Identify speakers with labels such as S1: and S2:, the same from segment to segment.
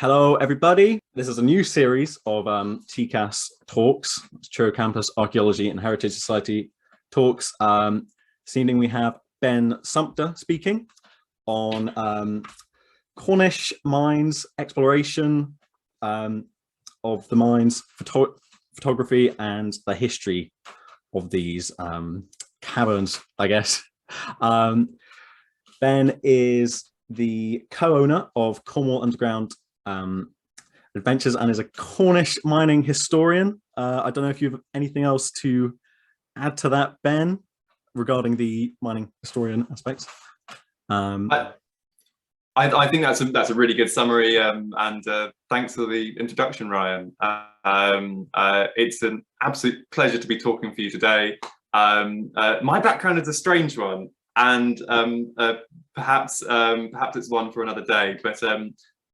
S1: Hello, everybody. This is a new series of TCAS talks, Truro Campus Archaeology and Heritage Society talks. This evening we have Ben Sumpter speaking on Cornish mines, exploration of the mines, photography, and the history of these caverns, I guess. Ben is the co-owner of Cornwall Underground Adventures and is a Cornish mining historian. I don't know if you have anything else to add to that, Ben, regarding the mining historian aspects.
S2: I think that's a really good summary, and thanks for the introduction, Ryan. It's an absolute pleasure to be talking for you today. My background is a strange one, and perhaps it's one for another day. But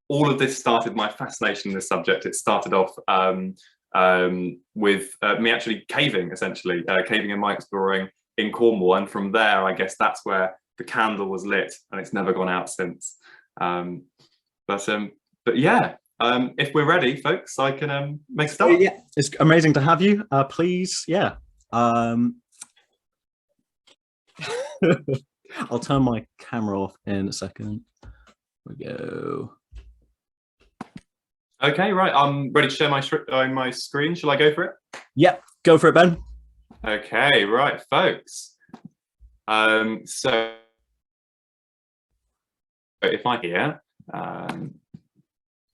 S2: all of this started my fascination in this subject. It started off with me actually caving, essentially, caving and mine exploring in Cornwall, and from there, I guess that's where the candle was lit, and it's never gone out since. But yeah, if we're ready, folks, I can make a start.
S1: Yeah, it's amazing to have you. Please, yeah. I'll turn my camera off in a second. There we go.
S2: Okay, right. I'm ready to share my screen. Shall I go for it?
S1: Yep, go for it, Ben.
S2: Okay, right, folks. So if I here, oh,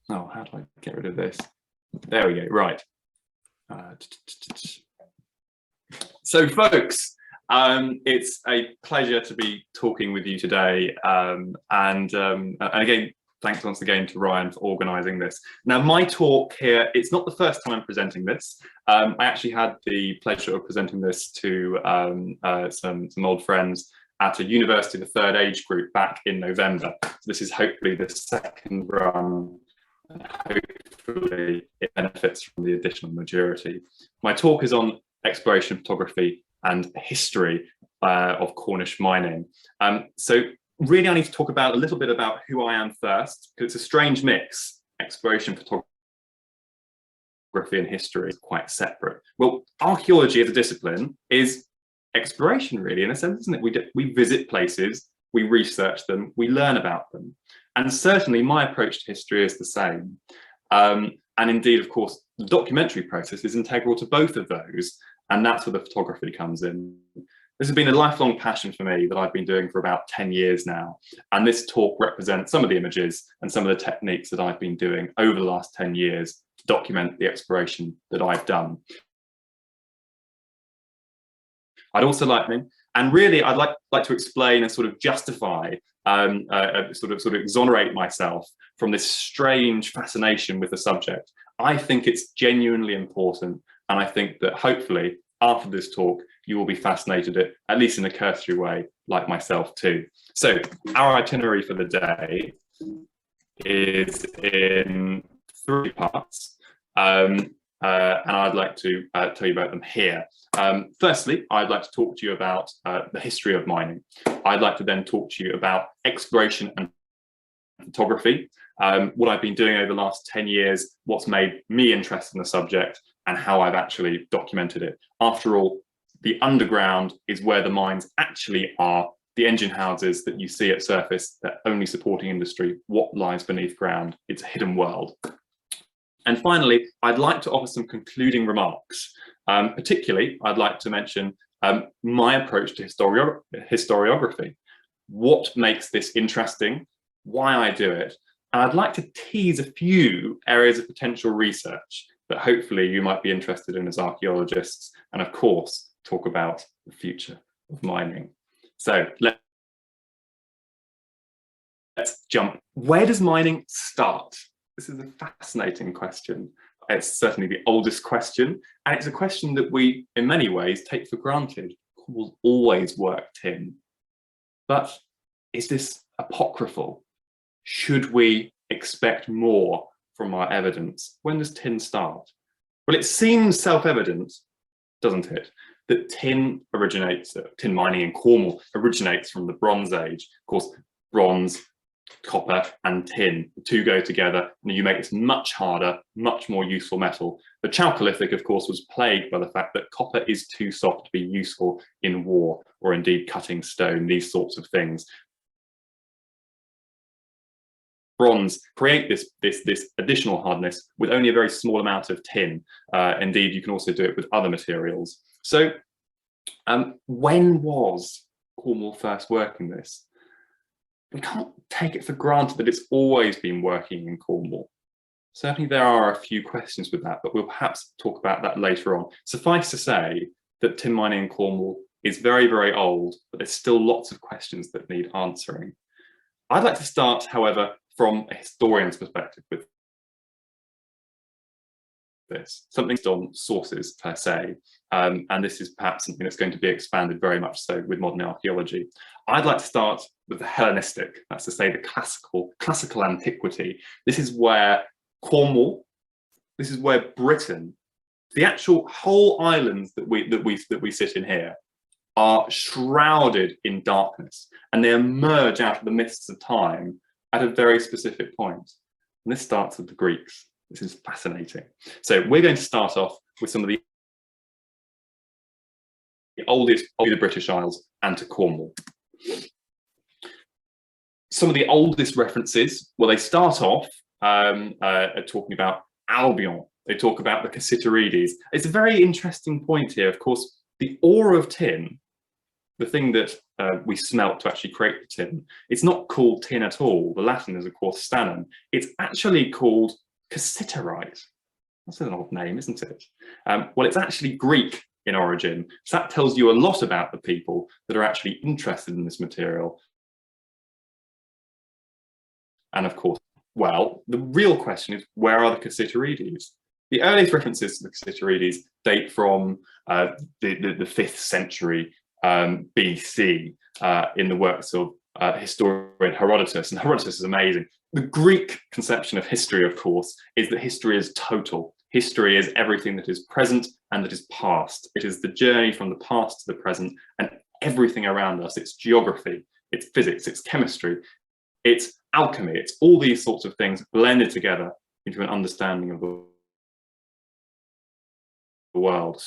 S2: how do I get rid of this? There we go. Right. So, folks, it's a pleasure to be talking with you today, and again, thanks once again to Ryan for organising this. Now, my talk here, it's not the first time I'm presenting this. I actually had the pleasure of presenting this to some old friends at a university, the third age group, back in November. So this is hopefully the second run, and hopefully it benefits from the additional maturity. My talk is on exploration photography and history of Cornish mining. So really, I need to talk about a little bit about who I am first, because it's a strange mix. Exploration photography and history is quite separate. Well, archaeology as a discipline is exploration, really, in a sense, isn't it? We visit places, we research them, we learn about them. And certainly my approach to history is the same. And indeed, of course, the documentary process is integral to both of those. And that's where the photography comes in. This has been a lifelong passion for me that I've been doing for about 10 years now. And this talk represents some of the images and some of the techniques that I've been doing over the last 10 years to document the exploration that I've done. I'd also like, and really I'd like to explain and sort of justify, sort of exonerate myself from this strange fascination with the subject. I think it's genuinely important, and I think that hopefully after this talk, you will be fascinated at least in a cursory way, like myself too. So our itinerary for the day is in 3 parts, and I'd like to tell you about them here. Firstly, I'd like to talk to you about the history of mining. I'd like to then talk to you about exploration and photography, what I've been doing over the last 10 years, what's made me interested in the subject, and how I've actually documented it. After all, the underground is where the mines actually are. The engine houses that you see at surface, they're only supporting industry. What lies beneath ground? It's a hidden world. And finally, I'd like to offer some concluding remarks. Particularly, I'd like to mention my approach to historiography. What makes this interesting? Why I do it? And I'd like to tease a few areas of potential research that hopefully you might be interested in as archaeologists, and of course, talk about the future of mining. So let's jump. Where does mining start? This is a fascinating question. It's certainly the oldest question, and it's a question that we, in many ways, take for granted. Cornwall's always worked tin. But is this apocryphal? Should we expect more from our evidence? When does tin start? Well, it seems self-evident, doesn't it, that tin mining in Cornwall originates from the Bronze Age. Of course, bronze copper and tin. The two go together and you make this much harder, much more useful metal. The Chalcolithic, of course, was plagued by the fact that copper is too soft to be useful in war or indeed cutting stone, these sorts of things. Bronze create this additional hardness with only a very small amount of tin. Indeed, you can also do it with other materials. So when was Cornwall first working this? We can't take it for granted that it's always been working in Cornwall. Certainly there are a few questions with that, but we'll perhaps talk about that later on. Suffice to say that tin mining in Cornwall is very, very old, but there's still lots of questions that need answering. I'd like to start, however, from a historian's perspective with this, something on sources per se, and this is perhaps something that's going to be expanded very much so with modern archaeology. I'd like to start with the Hellenistic, that's to say the classical antiquity. This is where Cornwall, this is where Britain, the actual whole islands that we sit in here, are shrouded in darkness, and they emerge out of the mists of time at a very specific point. And this starts with the Greeks. This is fascinating. So we're going to start off with some of the oldest of the British Isles and to Cornwall. Some of the oldest references, well, they start off talking about Albion. They talk about the Cassiterides. It's a very interesting point here. Of course, the ore of tin, the thing that we smelt to actually create the tin, it's not called tin at all. The Latin is, of course, stannum. It's actually called cassiterite. That's an odd name, isn't it? Well, it's actually Greek in origin. So that tells you a lot about the people that are actually interested in this material. And of course, well, the real question is, where are the Cassiterides? The earliest references to the Cassiterides date from the 5th century BC in the works of historian Herodotus. And Herodotus is amazing. The Greek conception of history, of course, is that history is total. History is everything that is present and that is past. It is the journey from the past to the present and everything around us. It's geography, it's physics, it's chemistry, it's alchemy, it's all these sorts of things blended together into an understanding of the world.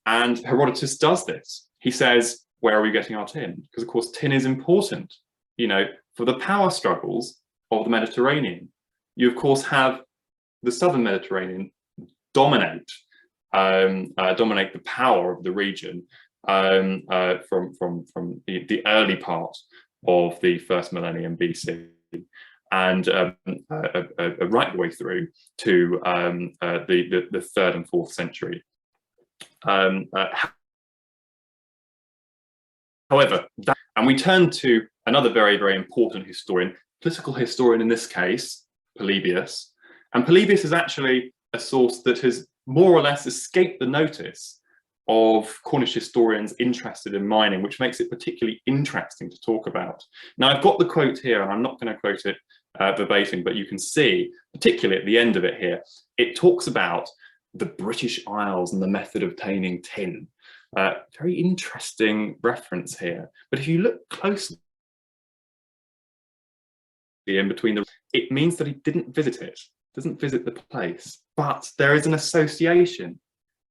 S2: And Herodotus does this. He says, where are we getting our tin? Because of course, tin is important, you know, for the power struggles of the Mediterranean. You of course have the southern Mediterranean dominate the power of the region from the early part of the first millennium BC, and right the way through to the 3rd and 4th century. However, and we turn to another very, very important historian, political historian in this case, Polybius. And Polybius is actually a source that has more or less escaped the notice of Cornish historians interested in mining, which makes it particularly interesting to talk about. Now, I've got the quote here, and I'm not going to quote it verbatim, but you can see, particularly at the end of it here, it talks about the British Isles and the method of obtaining tin. Very interesting reference here. But if you look closely in between it means that he didn't visit it, doesn't visit the place, but there is an association.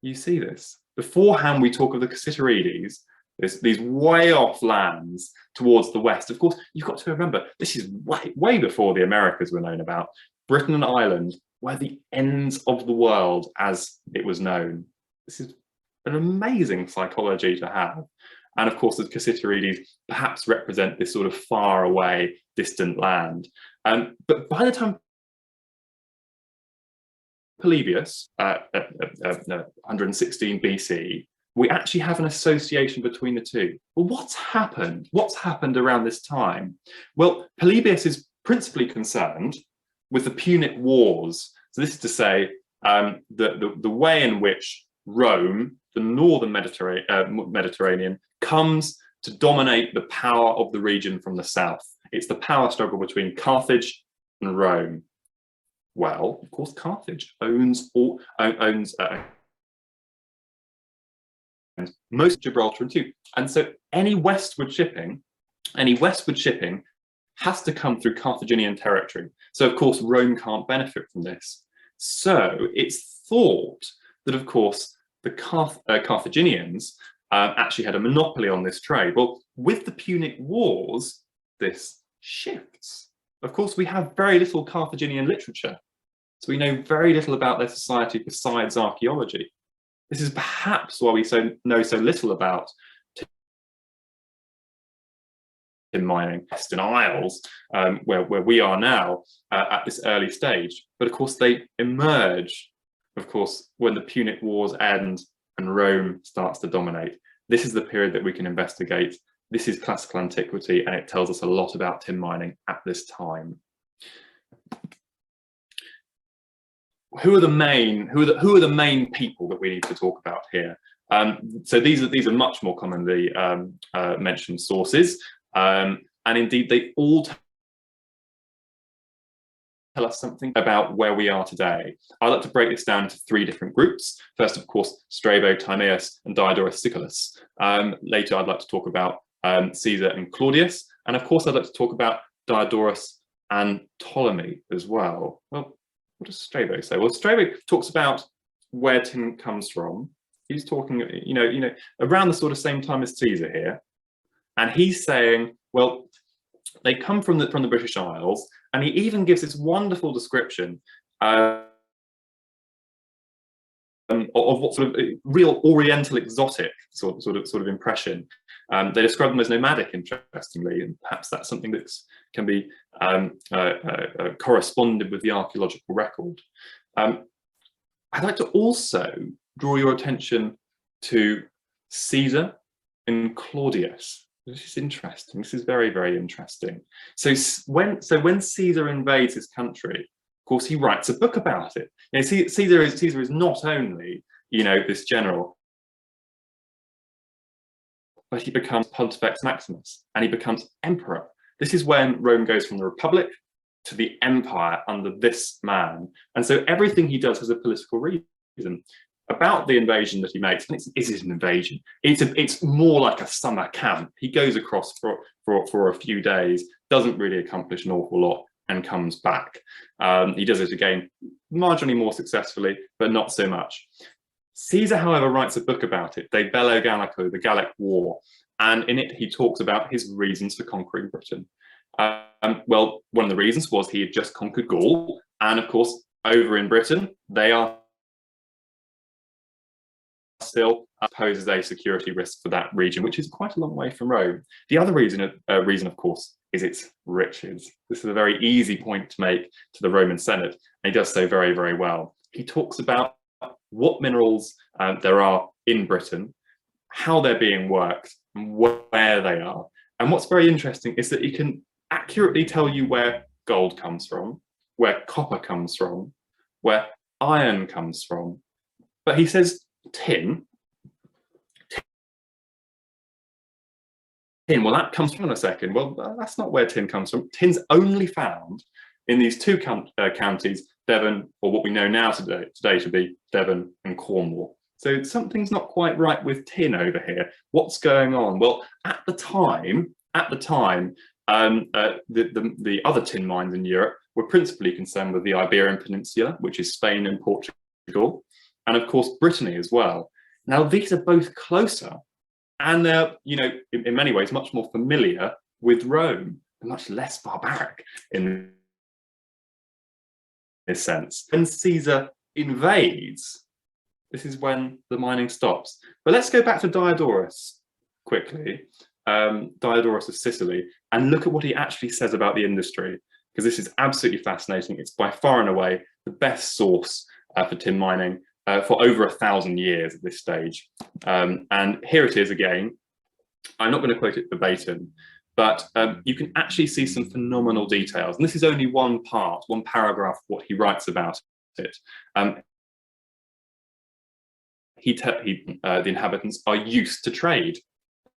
S2: You see this. Beforehand, we talk of the Cassiterides, these way off lands towards the west. Of course, you've got to remember, this is way before the Americas were known about. Britain and Ireland were the ends of the world as it was known. This is an amazing psychology to have. And of course, the Cassiterides perhaps represent this sort of far away, distant land. But by the time Polybius, 116 BC, we actually have an association between the two. Well, what's happened? What's happened around this time? Well, Polybius is principally concerned with the Punic Wars. So this is to say, the way in which Rome, the northern Mediterranean, comes to dominate the power of the region from the south. It's the power struggle between Carthage and Rome. Well, of course, Carthage owns most of Gibraltar and so any westward shipping has to come through Carthaginian territory. So of course, Rome can't benefit from this. So it's thought that, of course, the Carthaginians actually had a monopoly on this trade. Well, with the Punic Wars, this shifts. Of course, we have very little Carthaginian literature, so we know very little about their society besides archaeology. This is perhaps why we know so little about tin mining, Western Isles, where we are now at this early stage. But of course, they emerge, of course, when the Punic Wars end and Rome starts to dominate. This is the period that we can investigate. This is classical antiquity, and it tells us a lot about tin mining at this time. Who are the main people that we need to talk about here? So these are much more commonly mentioned sources, and indeed they all tell us something about where we are today. I'd like to break this down into three different groups. First, of course, Strabo, Timaeus, and Diodorus Siculus. Later, I'd like to talk about Caesar and Claudius, and of course, I'd like to talk about Diodorus and Ptolemy as well. Well, what does Strabo say? Well, Strabo talks about where tin comes from. He's talking, you know, around the sort of same time as Caesar here, and he's saying, well, they come from the British Isles, and he even gives this wonderful description of what sort of real Oriental exotic sort of impression. They describe them as nomadic, interestingly, and perhaps that's something that can be corresponded with the archaeological record. I'd like to also draw your attention to Caesar and Claudius. This is interesting. This is very, very interesting. So when Caesar invades his country, of course, he writes a book about it. You know, Caesar is not only, you know, this general, but he becomes Pontifex Maximus, and he becomes emperor. This is when Rome goes from the Republic to the empire under this man. And so everything he does has a political reason. About the invasion that he makes, and it is an invasion. It's more like a summer camp. He goes across for a few days, doesn't really accomplish an awful lot, and comes back. He does it again, marginally more successfully, but not so much. Caesar, however, writes a book about it, De Bello Gallico, the Gallic War, and in it he talks about his reasons for conquering Britain. Well, one of the reasons was he had just conquered Gaul, and of course, over in Britain, they are still poses a security risk for that region, which is quite a long way from Rome. The other reason, of course, is its riches. This is a very easy point to make to the Roman Senate, and he does so very, very well. He talks about what minerals there are in Britain, how they're being worked, and where they are. And what's very interesting is that he can accurately tell you where gold comes from, where copper comes from, where iron comes from. But he says tin, well, that comes from a second. Well, that's not where tin comes from. Tin's only found in these two counties, Devon, or what we know now today to be Devon and Cornwall. So something's not quite right with tin over here. What's going on? Well, at the time, the other tin mines in Europe were principally concerned with the Iberian Peninsula, which is Spain and Portugal, and of course Brittany as well. Now these are both closer, and they're, you know, in many ways much more familiar with Rome, and much less barbaric in this sense. When Caesar invades, this is when the mining stops. But let's go back to Diodorus quickly, Diodorus of Sicily, and look at what he actually says about the industry, because this is absolutely fascinating. It's by far and away the best source for tin mining for over 1,000 years at this stage. And here it is again. I'm not going to quote it verbatim, but you can actually see some phenomenal details. And this is only one paragraph of what he writes about it. The inhabitants are used to trade.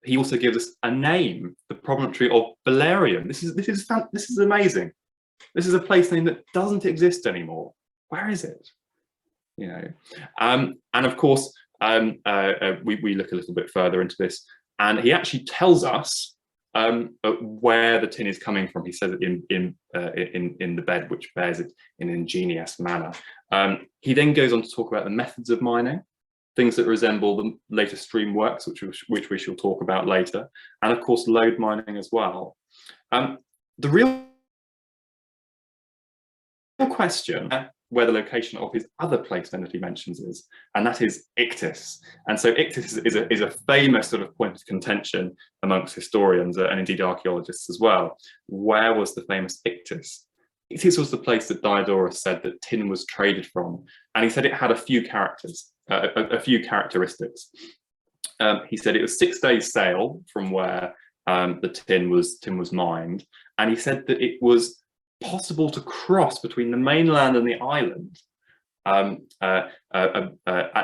S2: He also gives us a name, the promontory of Valerian. This is amazing. This is a place name that doesn't exist anymore. Where is it? You know, and of course, we look a little bit further into this, and he actually tells us where the tin is coming from. He says it in the bed, which bears it in an ingenious manner. He then goes on to talk about the methods of mining, things that resemble the later stream works, which we shall talk about later, and of course lode mining as well. The real question where the location of his other place then that he mentions is, and that is Ichthys. And so Ichthys is a famous sort of point of contention amongst historians and indeed archaeologists as well. Where was the famous Ichthys? Ichthys was the place that Diodorus said that tin was traded from, and he said it had a few characteristics. He said it was 6 days sail from where the tin was mined, and he said that it was possible to cross between the mainland and the island at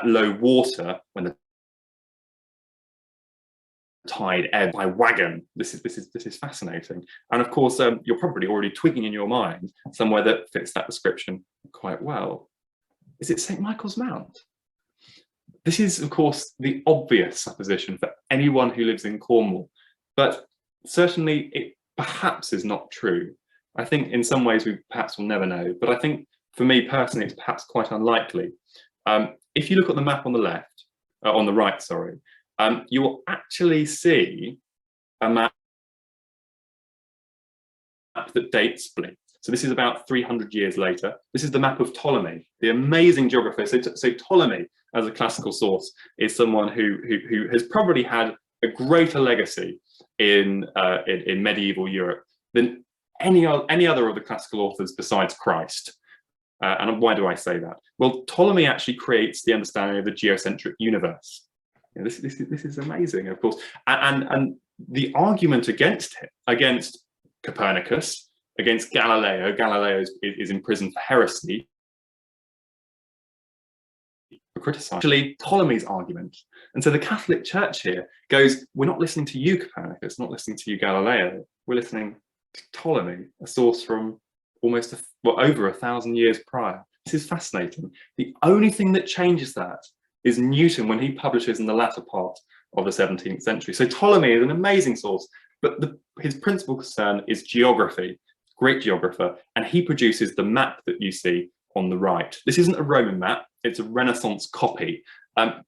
S2: low water when the tide ebbed by wagon. This is fascinating, and of course you're probably already twigging in your mind somewhere that fits that description quite well. Is it St. Michael's Mount? This is of course the obvious supposition for anyone who lives in Cornwall, but certainly it perhaps is not true. I think in some ways we perhaps will never know, but I think for me personally it's perhaps quite unlikely. If you look at the map on the left, on the right, sorry, you will actually see a map that dates Split. So this is about 300 years later. This is the map of Ptolemy, the amazing geographer. So Ptolemy, as a classical source, is someone who has probably had a greater legacy in medieval Europe than any other of the classical authors besides Christ. And why do I say that? Well, Ptolemy actually creates the understanding of the geocentric universe. You know, this is amazing, of course. And the argument against Copernicus, against Galileo, Galileo is imprisoned for heresy, criticized. Actually, Ptolemy's argument. And so the Catholic Church here goes, we're not listening to you, Copernicus, not listening to you, Galileo. We're listening to Ptolemy, a source from almost over 1,000 years prior. This is fascinating. The only thing that changes that is Newton when he publishes in the latter part of the 17th century. So Ptolemy is an amazing source, but his principal concern is geography, great geographer, and he produces the map that you see on the right. This isn't a Roman map, it's a Renaissance copy. But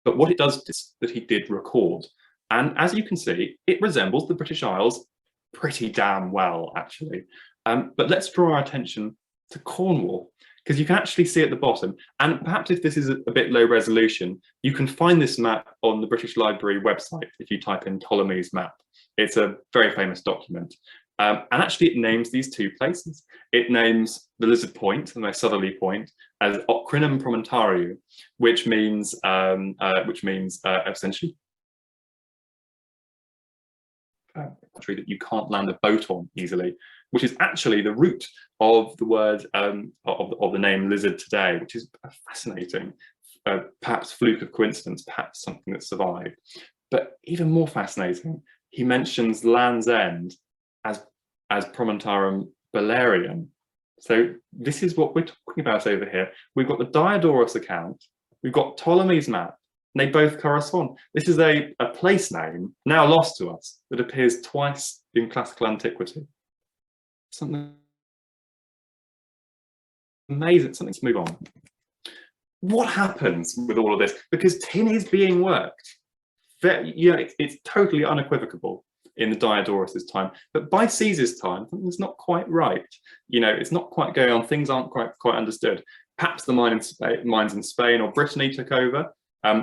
S2: what it does is that he did record. And as you can see, it resembles the British Isles pretty damn well, actually. But let's draw our attention to Cornwall, because you can actually see at the bottom, and perhaps if this is a bit low resolution, you can find this map on the British Library website if you type in Ptolemy's map. It's a very famous document. And actually it names these two places. It names the Lizard Point, the most southerly point, as Ocrinum Promontorium, which means essentially country that you can't land a boat on easily, which is actually the root of the word of the name lizard today, which is fascinating. Perhaps fluke of coincidence, perhaps something that survived. But even more fascinating, he mentions Land's End as Promontorium Bellarium. So this is what we're talking about over here. We've got the Diodorus account, we've got Ptolemy's map, and they both correspond. This is a place name, now lost to us, that appears twice in classical antiquity. Something amazing, something to move on. What happens with all of this? Because tin is being worked. It's totally unequivocal in the Diodorus's time, but by Caesar's time, something's not quite right. It's not quite going on. Things aren't quite understood. Perhaps the mines in Spain or Brittany took over.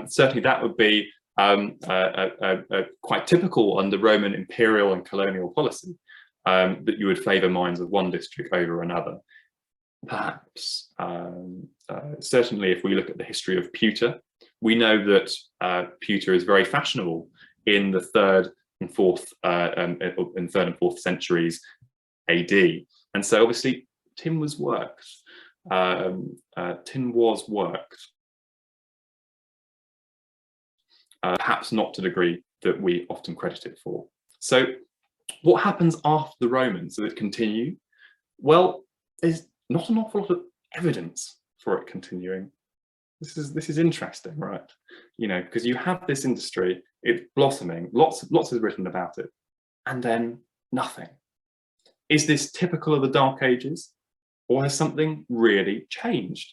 S2: Certainly, that would be quite typical under Roman imperial and colonial policy, that you would favour mines of one district over another. Perhaps, certainly, if we look at the history of pewter, we know that pewter is very fashionable in the third and fourth centuries AD, and so obviously tin was worked. Tin was worked, perhaps not to the degree that we often credit it for. So, what happens after the Romans? Does it continue? Well, there's not an awful lot of evidence for it continuing. This is interesting, right? You know, because you have this industry, it's blossoming, lots is written about it, and then nothing. Is this typical of the Dark Ages, or has something really changed?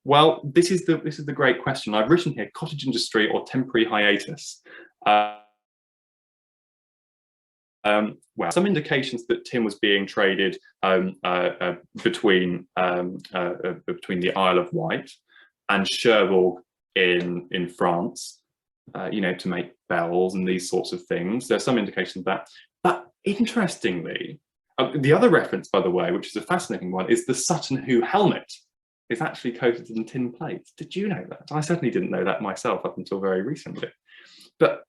S2: Well, this is the great question. I've written here: cottage industry or temporary hiatus. Well, some indications that tin was being traded between the Isle of Wight and Cherbourg in France, you know, to make bells and these sorts of things. There's some indication of that. But interestingly, the other reference, by the way, which is a fascinating one, is the Sutton Hoo helmet is actually coated in tin plates. Did you know that? I certainly didn't know that myself up until very recently. But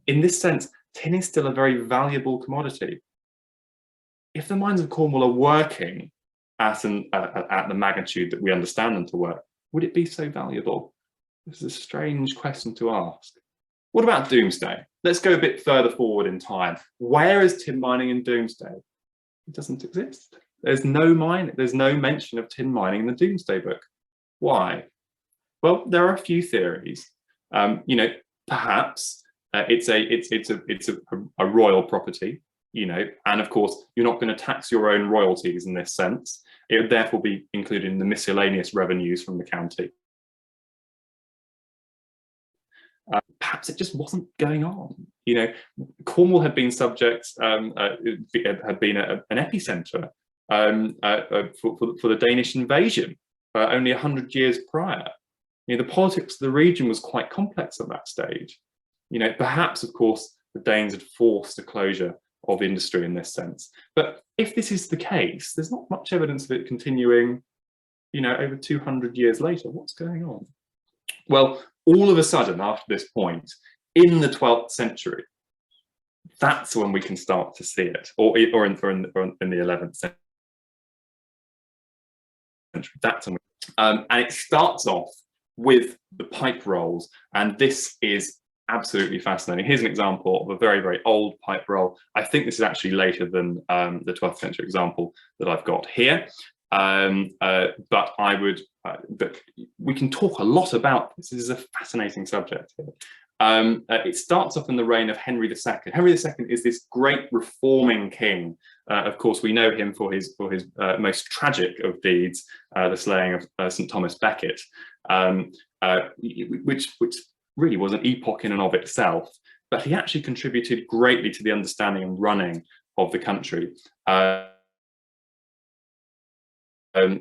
S2: in this sense, tin is still a very valuable commodity. If the mines of Cornwall are working at the magnitude that we understand them to work, would it be so valuable? This is a strange question to ask. What about Doomsday? Let's go a bit further forward in time. Where is tin mining in Doomsday? It doesn't exist. There's no mention of tin mining in the Doomsday Book. Why? Well, there are a few theories. You know, perhaps it's a royal property, you know, and of course you're not going to tax your own royalties in this sense. It would therefore be included in the miscellaneous revenues from the county. Perhaps it just wasn't going on. You know, Cornwall had been subject, had been an epicenter for the Danish invasion only 100 years prior. You know, the politics of the region was quite complex at that stage. You know, perhaps, of course, the Danes had forced a closure of industry in this sense. But if this is the case, there's not much evidence of it continuing, you know, over 200 years later. What's going on? Well, all of a sudden, after this point, in the 12th century, that's when we can start to see it, or in the 11th century. That's when and it starts off with the pipe rolls, and this is absolutely fascinating. Here's an example of a very, very old pipe roll. I think this is actually later than the 12th century example that I've got here. But I would, but we can talk a lot about this. This is a fascinating subject here. It starts off in the reign of Henry II. Henry II is this great reforming king. Of course, we know him for his most tragic of deeds, the slaying of St. Thomas Becket, which really was an epoch in and of itself. But he actually contributed greatly to the understanding and running of the country.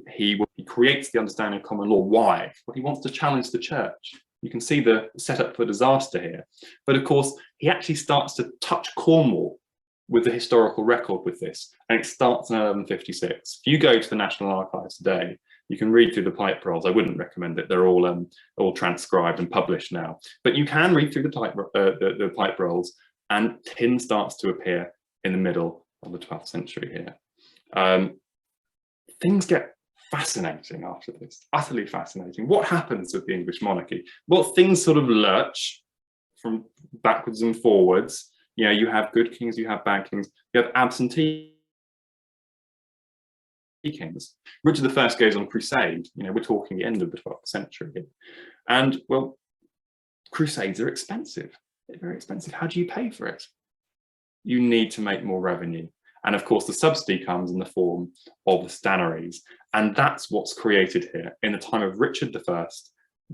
S2: He creates the understanding of common law. Why? Well, he wants to challenge the church. You can see the setup for disaster here. But of course, he actually starts to touch Cornwall with the historical record with this, and it starts in 1156. If you go to the National Archives today, you can read through the pipe rolls. I wouldn't recommend it. They're all transcribed and published now. But you can read through the pipe rolls, and tin starts to appear in the middle of the 12th century here. Things get fascinating after this, utterly fascinating. What happens with the English monarchy? Well, things sort of lurch from backwards and forwards. You know, you have good kings, you have bad kings, you have absentee kings. Richard I goes on crusade. You know, we're talking the end of the 12th century here. And, well, crusades are expensive. They're very expensive. How do you pay for it? You need to make more revenue. And of course, the subsidy comes in the form of the stannaries. And that's what's created here. In the time of Richard I,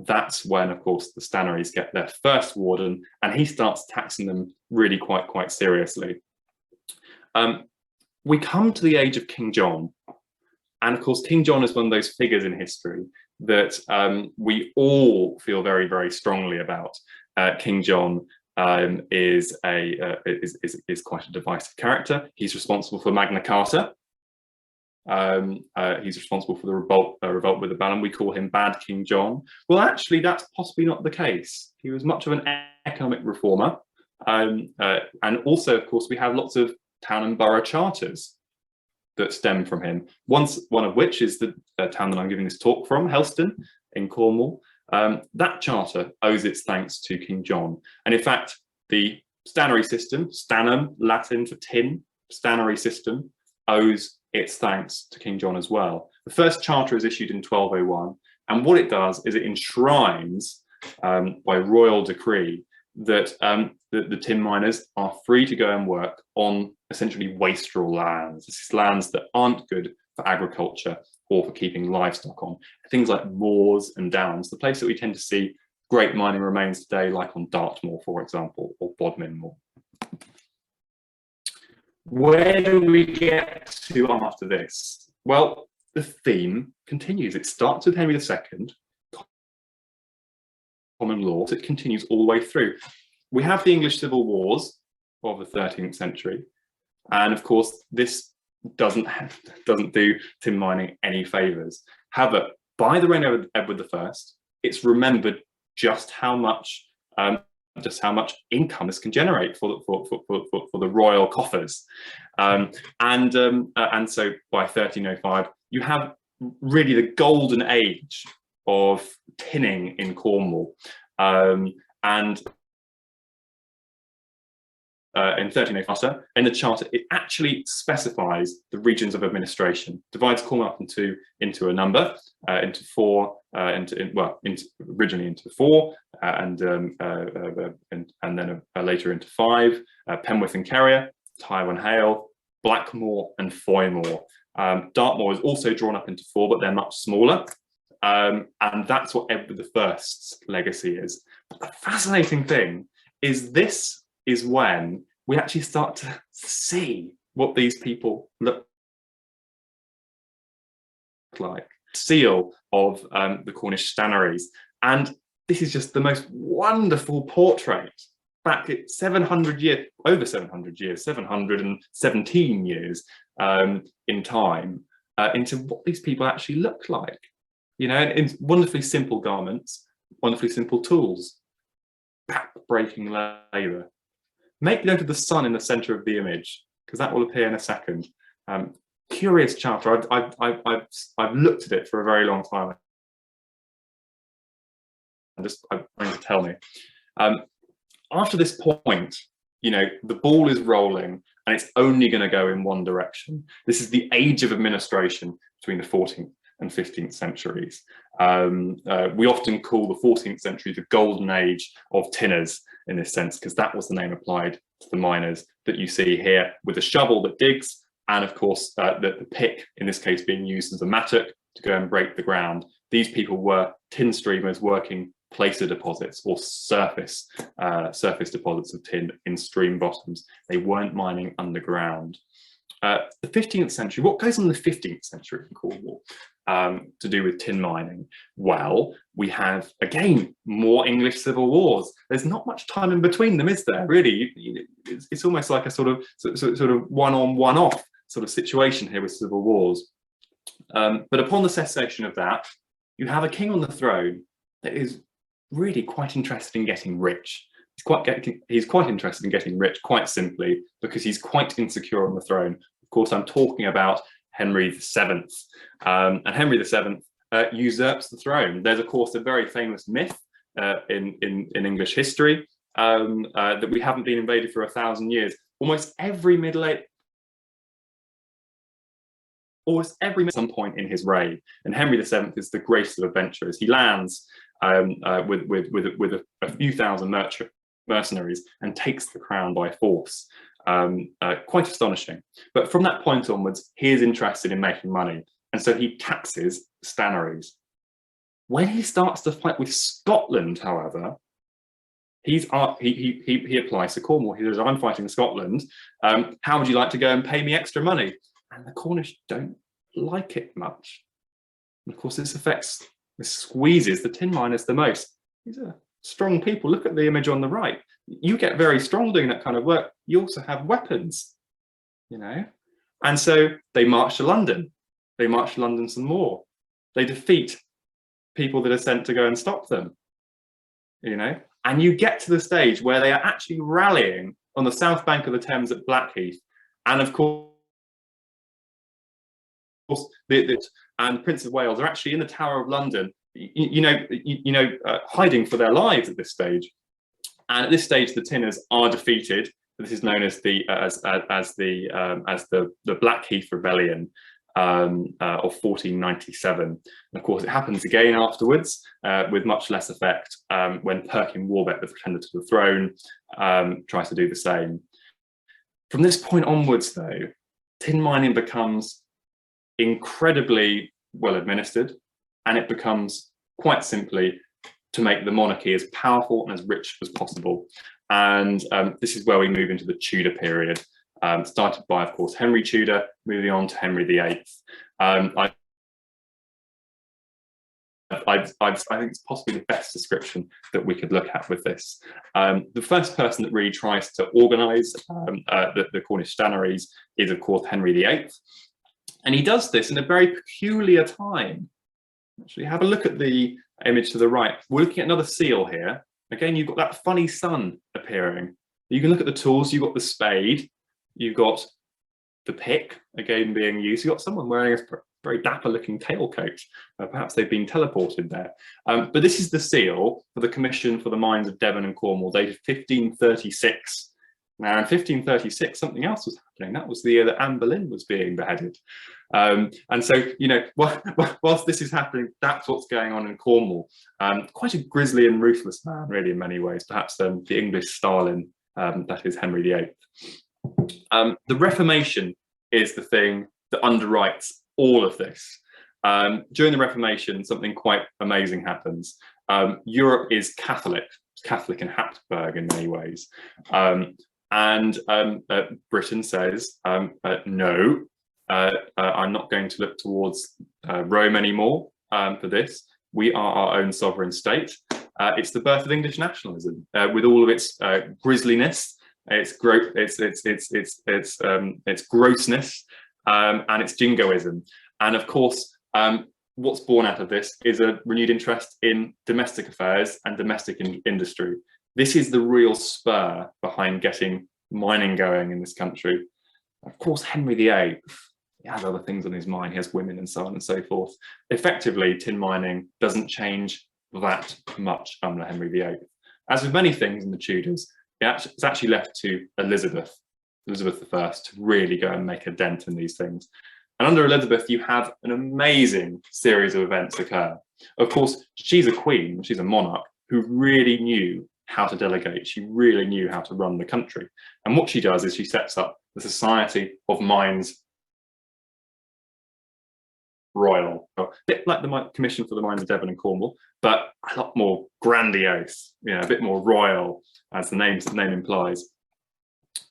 S2: that's when, of course, the stannaries get their first warden, and he starts taxing them really quite seriously. We come to the age of King John. And of course, King John is one of those figures in history that we all feel very, very strongly about. King John is quite a divisive character. He's responsible for Magna Carta. He's responsible for the revolt with the Baron. We call him Bad King John. Well, actually, that's possibly not the case. He was much of an economic reformer. And also, of course, we have lots of town and borough charters that stem from him. One of which is the town that I'm giving this talk from, Helston in Cornwall. That charter owes its thanks to King John. And in fact, the stannary system, stannum, Latin for tin, stannary system, owes its thanks to King John as well. The first charter is issued in 1201. And what it does is it enshrines by royal decree that the tin miners are free to go and work on essentially wastrel lands. This is lands that aren't good for agriculture or for keeping livestock on. Things like moors and downs, the place that we tend to see great mining remains today, like on Dartmoor, for example, or Bodmin Moor. Where do we get to after this? Well, the theme continues. It starts with Henry II, common law, it continues all the way through. We have the English civil wars of the 13th century, and of course this doesn't do tin mining any favors. However, by the reign of Edward I, it's remembered just how much income this can generate for the royal coffers, and so by 1305 you have really the golden age of tinning in Cornwall, and in 1305, in the charter, it actually specifies the regions of administration, divides Cornwall up into a number, into four, originally into four, and then later into five: Penwith and Kerrier, Tyward and Hale, Blackmore and Foymoor. Dartmoor is also drawn up into four, but they're much smaller. And that's what Edward I's legacy is. But the fascinating thing is this is when we actually start to see what these people look like. Seal of the Cornish stannaries. And this is just the most wonderful portrait back at 700 years, over 700 years, 717 years in time, into what these people actually look like. You know, in wonderfully simple garments, wonderfully simple tools, back-breaking labour. Make note of the sun in the centre of the image, because that will appear in a second. Curious charter. I've looked at it for a very long time. I'm trying to tell me. After this point, you know, the ball is rolling and it's only going to go in one direction. This is the age of administration between the 14th and 15th centuries. We often call the 14th century the golden age of tinners in this sense, because that was the name applied to the miners that you see here, with a shovel that digs, and of course the pick, in this case being used as a mattock to go and break the ground. These people were tin streamers working placer deposits or surface deposits of tin in stream bottoms. They weren't mining underground. The 15th century, what goes on in the 15th century in Cornwall to do with tin mining? Well, we have, again, more English civil wars. There's not much time in between them, is there? Really, it's almost like a sort of one-on, one-off sort of situation here with civil wars. But upon the cessation of that, you have a king on the throne that is really quite interested in getting rich. He's quite interested in getting rich, quite simply, because he's quite insecure on the throne. Of course, I'm talking about Henry VII. And Henry VII usurps the throne. There's, of course, a very famous myth in English history that we haven't been invaded for 1,000 years. Almost every at some point in his reign. And Henry VII is the greatest of adventurers. He lands with a few thousand mercenaries and takes the crown by force. Quite astonishing. But from that point onwards, he is interested in making money, and so he taxes stannaries. When he starts to fight with Scotland, however, he applies to Cornwall. He says, "I'm fighting Scotland. How would you like to go and pay me extra money?" And the Cornish don't like it much. And of course, this squeezes the tin miners the most. These are strong people. Look at the image on the right. You get very strong doing that kind of work. You also have weapons, you know. And so they march to London. They march to London some more. They defeat people that are sent to go and stop them, you know. And you get to the stage where they are actually rallying on the south bank of the Thames at Blackheath. And of course, and the Prince of Wales are actually in the Tower of London, hiding for their lives at this stage. And at this stage, the tinners are defeated. This is known as the Blackheath Rebellion. of 1497. And of course, it happens again afterwards with much less effect when Perkin Warbeck, the pretender to the throne, tries to do the same. From this point onwards, though, tin mining becomes incredibly well administered, and it becomes quite simply to make the monarchy as powerful and as rich as possible. And this is where we move into the Tudor period, started by, of course, Henry Tudor, moving on to Henry VIII. I think it's possibly the best description that we could look at with this. The first person that really tries to organise the Cornish stannaries is, of course, Henry VIII. And he does this in a very peculiar time. Actually, have a look at the image to the right. We're looking at another seal here. Again, you've got that funny sun appearing. You can look at the tools. You've got the spade. You've got the pick, again, being used. You've got someone wearing a very dapper-looking tailcoat. Perhaps they've been teleported there. But this is the seal for the Commission for the Mines of Devon and Cornwall, dated 1536. Now, in 1536, something else was happening. That was the year that Anne Boleyn was being beheaded. And so, you know, whilst this is happening, that's what's going on in Cornwall. Quite a grisly and ruthless man, really, in many ways. Perhaps the English Stalin, that is Henry VIII. The Reformation is the thing that underwrites all of this. During the Reformation, something quite amazing happens. Europe is Catholic. It's Catholic in Habsburg in many ways. And Britain says, no, I'm not going to look towards Rome anymore for this. We are our own sovereign state. It's the birth of English nationalism with all of its grisliness, its grossness, and its jingoism. And of course, what's born out of this is a renewed interest in domestic affairs and domestic industry. This is the real spur behind getting mining going in this country. Of course, Henry VIII, he has other things on his mind. He has women and so on and so forth. Effectively, tin mining doesn't change that much under Henry VIII. As with many things in the Tudors, it's actually left to Elizabeth I to really go and make a dent in these things. And under Elizabeth, you have an amazing series of events occur. Of course, she's a queen, she's a monarch who really knew how to delegate. She really knew how to run the country. And what she does is she sets up the Society of Mines Royal, a bit like the Commission for the Mines of Devon and Cornwall, but a lot more grandiose, you know, a bit more royal, as the name implies.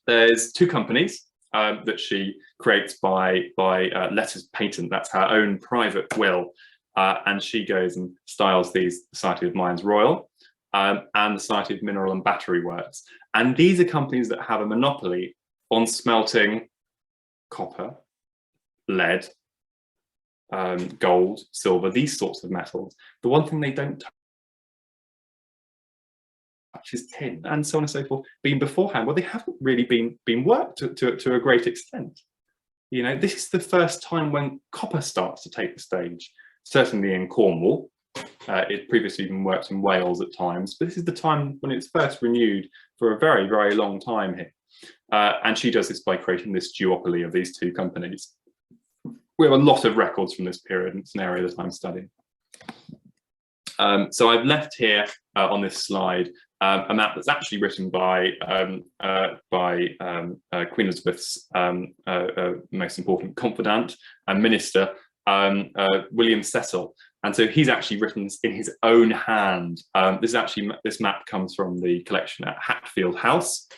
S2: There's two companies that she creates by letters patent. That's her own private will, and she goes and styles these Society of Mines Royal and the Society of Mineral and Battery Works. And these are companies that have a monopoly on smelting copper, lead, gold, silver, these sorts of metals. The one thing they don't touch is tin, and so on and so forth. Been beforehand, well, they haven't really been worked to a great extent. You know, this is the first time when copper starts to take the stage. Certainly in Cornwall, it previously been worked in Wales at times, but this is the time when it's first renewed for a very, very long time here. And she does this by creating this duopoly of these two companies. We have a lot of records from this period, and it's an area that I'm studying. So I've left here on this slide a map that's actually written by Queen Elizabeth's most important confidant and minister, William Cecil. And so he's actually written this in his own hand. This map comes from the collection at Hatfield House.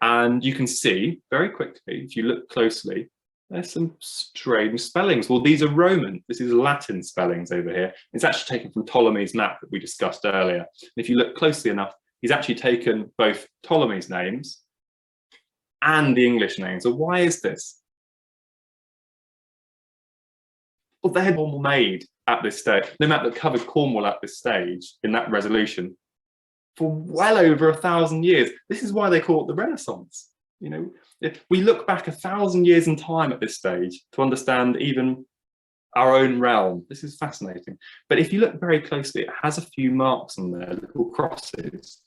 S2: And you can see very quickly, if you look closely, there's some strange spellings. Well, these are Roman. This is Latin spellings over here. It's actually taken from Ptolemy's map that we discussed earlier. And if you look closely enough, he's actually taken both Ptolemy's names and the English names. So why is this? Well, they had Cornwall made at this stage. The map that covered Cornwall at this stage in that resolution for well over 1,000 years. This is why they call it the Renaissance. You know, if we look back 1,000 years in time at this stage to understand even our own realm. This is fascinating. But if you look very closely, it has a few marks on there, little crosses.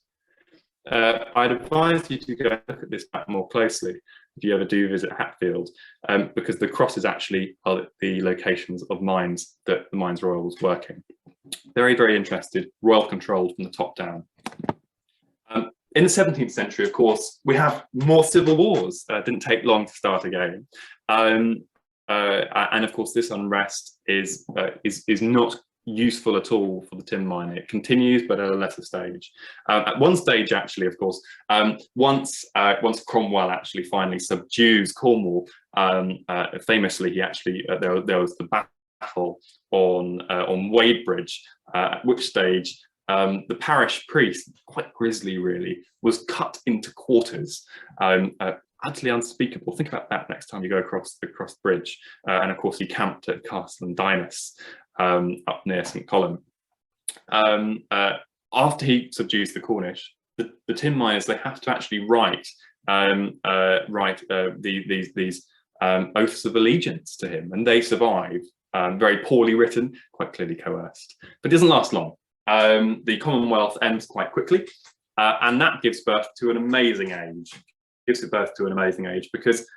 S2: I'd advise you to go and look at this map more closely. if you ever do visit Hatfield, because the crosses actually are the locations of mines that the Mines Royal was working. Very, very interested, royal controlled from the top down. In the 17th century, of course, we have more civil wars. Didn't take long to start again. And of course, this unrest is not useful at all for the tin mine. It continues, but at a lesser stage. At one stage, actually, of course, once Cromwell actually finally subdues Cornwall, famously, he actually there was the battle on Wadebridge, at which stage the parish priest, quite grisly really, was cut into quarters. Utterly unspeakable. Think about that next time you go across the bridge. And of course, he camped at Castle and Dinas up near St. Column. After he subdues the Cornish, the tin miners, they have to actually write these oaths of allegiance to him, and they survive. Very poorly written, quite clearly coerced, but it doesn't last long. The Commonwealth ends quite quickly, and that gives birth to an amazing age. Because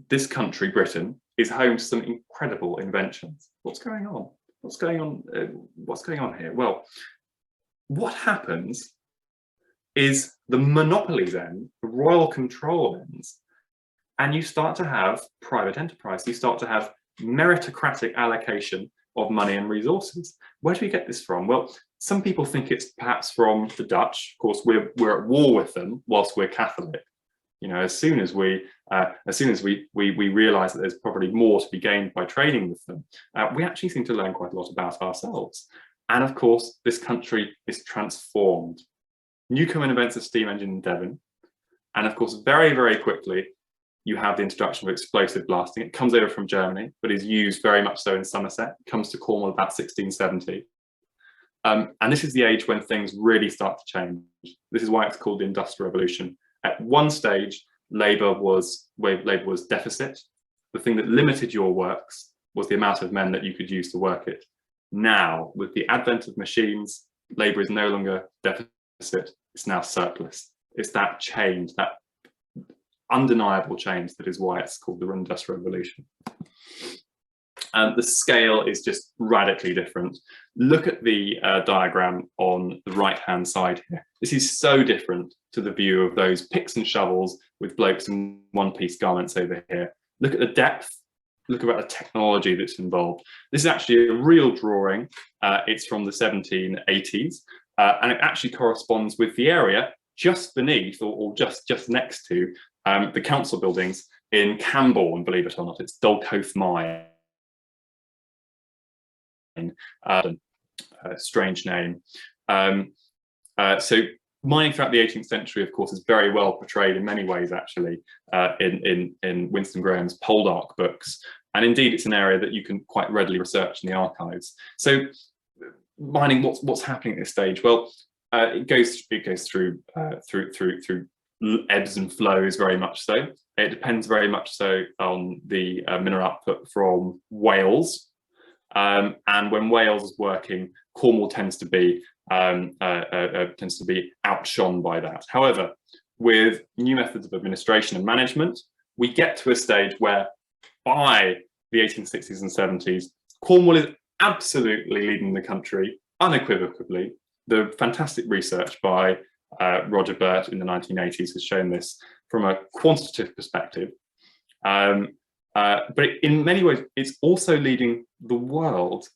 S2: this country, Britain, is home to some incredible inventions. What's going on? What's going on here? Well, what happens is the monopolies end, the royal control ends, and you start to have private enterprise. You start to have meritocratic allocation of money and resources. Where do we get this from? Well, some people think it's perhaps from the Dutch. Of course, we're at war with them whilst we're Catholic. You know, as soon as we realise that there's probably more to be gained by trading with them, we actually seem to learn quite a lot about ourselves. And of course, this country is transformed. Newcomen invents a steam engine in Devon, and of course, very, very quickly, you have the introduction of explosive blasting. It comes over from Germany, but is used very much so in Somerset. It comes to Cornwall about 1670. And this is the age when things really start to change. This is why it's called the Industrial Revolution. At one stage, labour was deficit. The thing that limited your works was the amount of men that you could use to work it. Now, with the advent of machines, labour is no longer deficit, it's now surplus. It's that change, that undeniable change, that is why it's called the Industrial Revolution. And the scale is just radically different. Look at the diagram on the right-hand side here. This is so different to the view of those picks and shovels with blokes in one-piece garments over here. Look at the depth. Look about the technology that's involved. This is actually a real drawing. It's from the 1780s, and it actually corresponds with the area just beneath or just next to the council buildings in Camborne, believe it or not. It's Dulcoath Mine. Strange name. So mining throughout the 18th century, of course, is very well portrayed in many ways, actually, in Winston Graham's Poldark books. And indeed, it's an area that you can quite readily research in the archives. So mining, what's happening at this stage? Well, it goes through ebbs and flows, very much so. It depends very much so on the mineral output from Wales. And when Wales is working, Cornwall tends to be outshone by that. However, with new methods of administration and management, we get to a stage where, by the 1860s and 70s, Cornwall is absolutely leading the country, unequivocally. The fantastic research by Roger Burt in the 1980s has shown this from a quantitative perspective. But in many ways, it's also leading the world.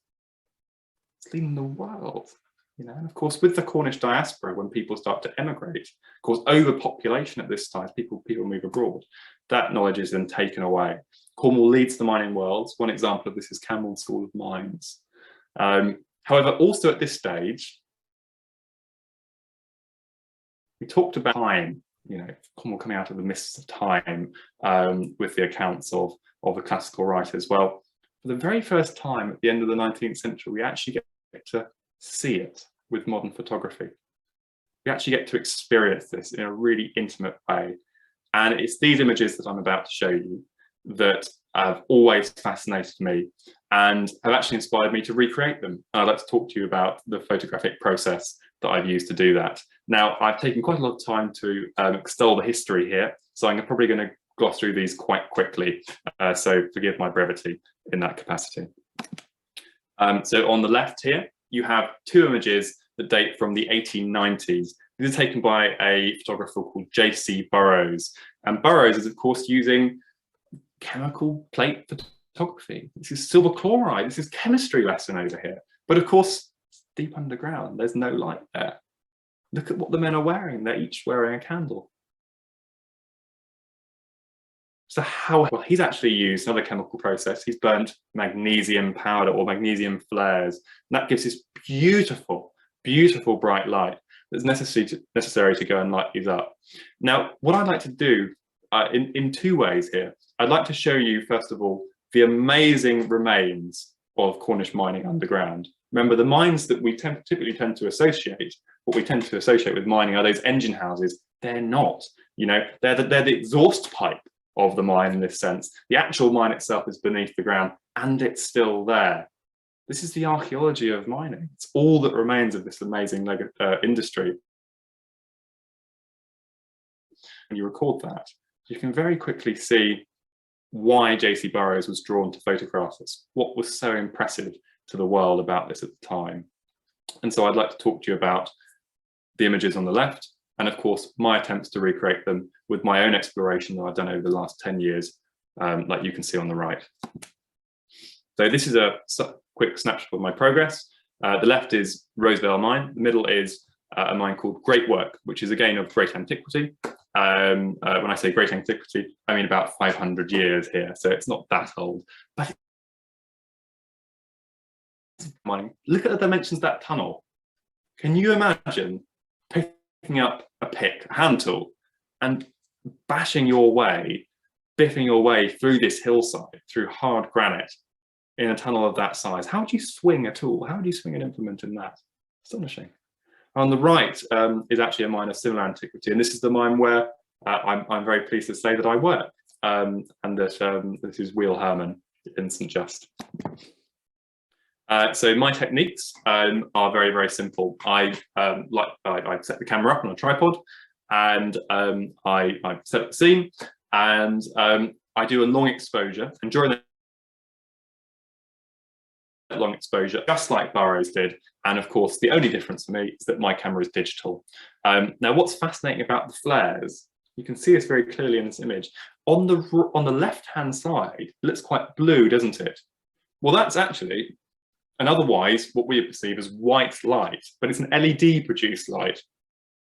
S2: It's leading the world, you know. And of course, with the Cornish diaspora, when people start to emigrate, of course, overpopulation at this time, people move abroad. That knowledge is then taken away. Cornwall leads the mining world. One example of this is Camborne School of Mines. However, also at this stage, we talked about time. You know, Cornwall coming out of the mists of time with the accounts of the classical writers. Well, for the very first time at the end of the 19th century, we actually get to see it with modern photography. We actually get to experience this in a really intimate way. And it's these images that I'm about to show you that have always fascinated me and have actually inspired me to recreate them. And I'd like to talk to you about the photographic process that I've used to do that. Now, I've taken quite a lot of time to extol the history here, so I'm probably going to gloss through these quite quickly, so forgive my brevity in that capacity. So on the left here, you have two images that date from the 1890s. These are taken by a photographer called J.C. Burroughs. And Burroughs is, of course, using chemical plate photography. This is silver chloride. This is chemistry lesson over here. But of course, deep underground, there's no light there. Look at what the men are wearing. They're each wearing a candle. So well, he's actually used another chemical process. He's burnt magnesium powder or magnesium flares. And that gives this beautiful, beautiful bright light that's necessary to go and light these up. Now, what I'd like to do in two ways here. I'd like to show you, first of all, the amazing remains of Cornish mining underground. Remember, the mines that we typically tend to associate, what we tend to associate with mining are those engine houses. They're not, you know, they're the exhaust pipe of the mine in this sense. The actual mine itself is beneath the ground and it's still there. This is the archaeology of mining. It's all that remains of this amazing industry. And you record that, you can very quickly see why J.C. Burroughs was drawn to photograph this, what was so impressive to the world about this at the time. And so I'd like to talk to you about the images on the left, and of course, my attempts to recreate them with my own exploration that I've done over the last 10 years, like you can see on the right. So this is a quick snapshot of my progress. The left is Rosevale Mine. The middle is a mine called Great Work, which is again of great antiquity. When I say great antiquity, I mean about 500 years here, so it's not that old. But look at the dimensions of that tunnel. Can you imagine picking up a pick, a hand tool, and bashing your way, biffing your way through this hillside, through hard granite, in a tunnel of that size? How would you swing a tool? How would you swing an implement in that? Astonishing. On the right is actually a mine of similar antiquity, and this is the mine where I'm very pleased to say that I work, and that this is Wheel Herman in St Just. So my techniques are very, very simple. I set the camera up on a tripod, and I set up the scene, and I do a long exposure, and during the long exposure, just like Burroughs did. And of course, the only difference for me is that my camera is digital. Now, what's fascinating about the flares, you can see this very clearly in this image. On the left-hand side, it looks quite blue, doesn't it? Well, that's actually, and otherwise, what we perceive as white light, but it's an LED-produced light.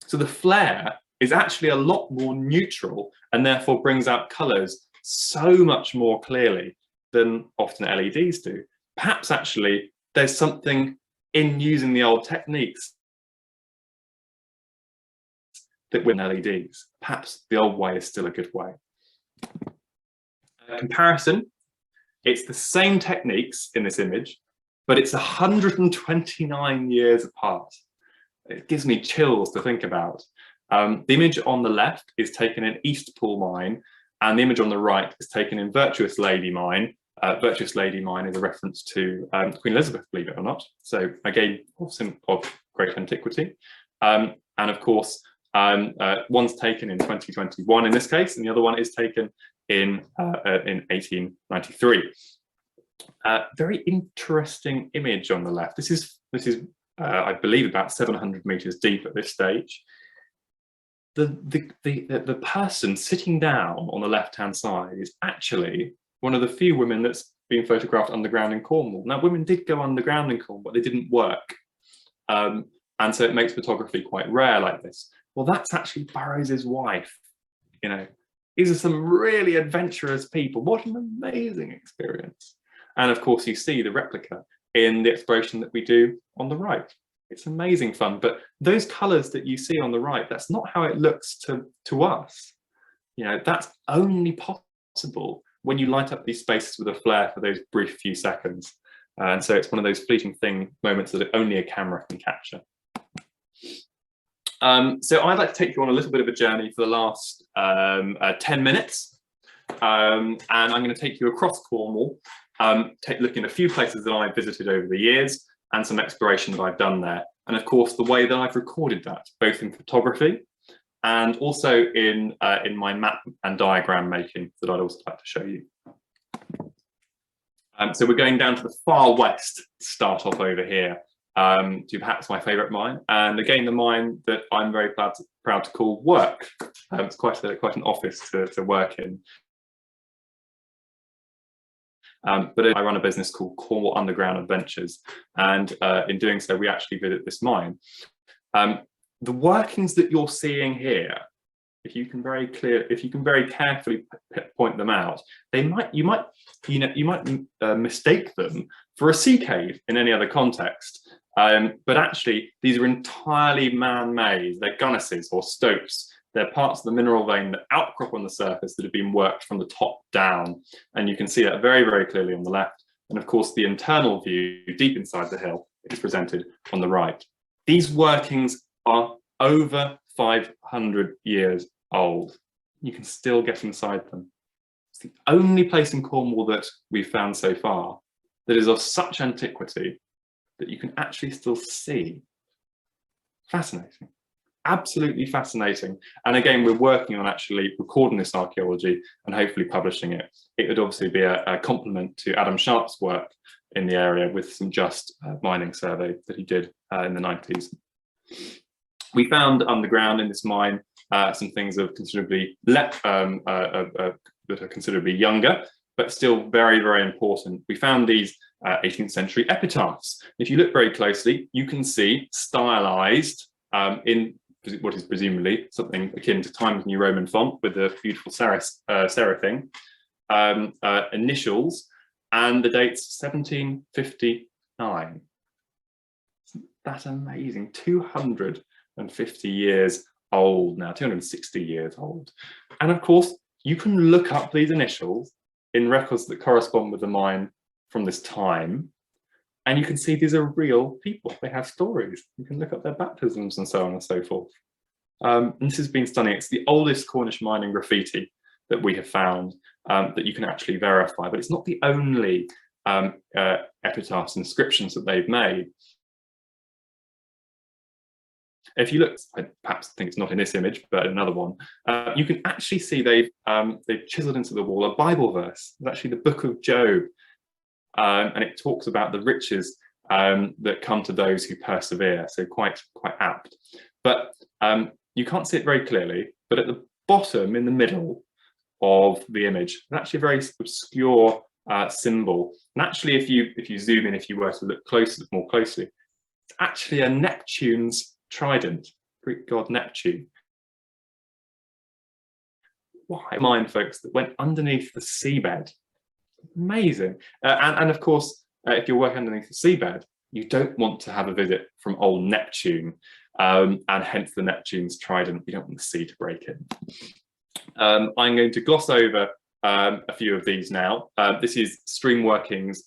S2: So the flare is actually a lot more neutral and therefore brings out colours so much more clearly than often LEDs do. Perhaps actually there's something in using the old techniques that with LEDs. Perhaps the old way is still a good way. Comparison, it's the same techniques in this image, but it's 129 years apart. It gives me chills to think about. The image on the left is taken in Eastpool Mine, and the image on the right is taken in Virtuous Lady Mine. Virtuous Lady Mine is a reference to Queen Elizabeth, believe it or not. So again, of great antiquity. And of course, one's taken in 2021 in this case, and the other one is taken in 1893. Very interesting image on the left. This is I believe about 700 meters deep at this stage. The person sitting down on the left-hand side is actually one of the few women that's been photographed underground in Cornwall. Now, women did go underground in Cornwall, but they didn't work. And so it makes photography quite rare like this. Well, that's actually Burroughs's wife. You know, these are some really adventurous people. What an amazing experience. And of course, you see the replica in the exploration that we do on the right. It's amazing fun, but those colors that you see on the right, that's not how it looks to us. You know, that's only possible when you light up these spaces with a flare for those brief few seconds. And so it's one of those fleeting moments that only a camera can capture. So I'd like to take you on a little bit of a journey for the last 10 minutes. And I'm going to take you across Cornwall, looking at a few places that I've visited over the years and some exploration that I've done there. And of course, the way that I've recorded that, both in photography and also in my map and diagram making that I'd also like to show you. So we're going down to the far west to start off over here, to perhaps my favourite mine, and again the mine that I'm very proud to call work. It's quite an office to work in. But I run a business called Cornwall Underground Adventures, and in doing so, we actually visit this mine. The workings that you're seeing here, if you can very carefully point them out, you might mistake them for a sea cave in any other context. But actually, these are entirely man-made. They're gunnises or stopes. They're parts of the mineral vein that outcrop on the surface that have been worked from the top down. And you can see that very, very clearly on the left. And of course, the internal view deep inside the hill is presented on the right. These workings are over 500 years old. You can still get inside them. It's the only place in Cornwall that we've found so far that is of such antiquity that you can actually still see. Fascinating. Absolutely fascinating. And again, we're working on actually recording this archaeology and hopefully publishing it. It would obviously be a complement to Adam Sharp's work in the area with some just mining survey that he did in the 90s. We found underground in this mine some things of considerably that are considerably younger, but still very, very important. We found these 18th century epitaphs. If you look very closely, you can see stylized in what is presumably something akin to Times New Roman font with a beautiful seraphim, initials, and the date's 1759. That's amazing. 250 years old now, 260 years old. And of course, you can look up these initials in records that correspond with the mine from this time, and you can see these are real people. They have stories. You can look up their baptisms and so on and so forth. And this has been stunning. It's the oldest Cornish mining graffiti that we have found that you can actually verify, but it's not the only epitaphs, inscriptions that they've made. If you look, I perhaps think it's not in this image, but another one, you can actually see they've chiseled into the wall a Bible verse. It's actually the book of Job. And it talks about the riches that come to those who persevere, so quite apt. But you can't see it very clearly, but at the bottom in the middle of the image, it's actually a very obscure symbol. And actually, if you zoom in, if you were to look more closely, it's actually a Neptune's trident, Greek god Neptune. Why? Mine, folks, that went underneath the seabed. Amazing. And of course, if you're working underneath the seabed, you don't want to have a visit from old Neptune, and hence the Neptune's trident. You don't want the sea to break in. I'm going to gloss over a few of these now. This is streamworks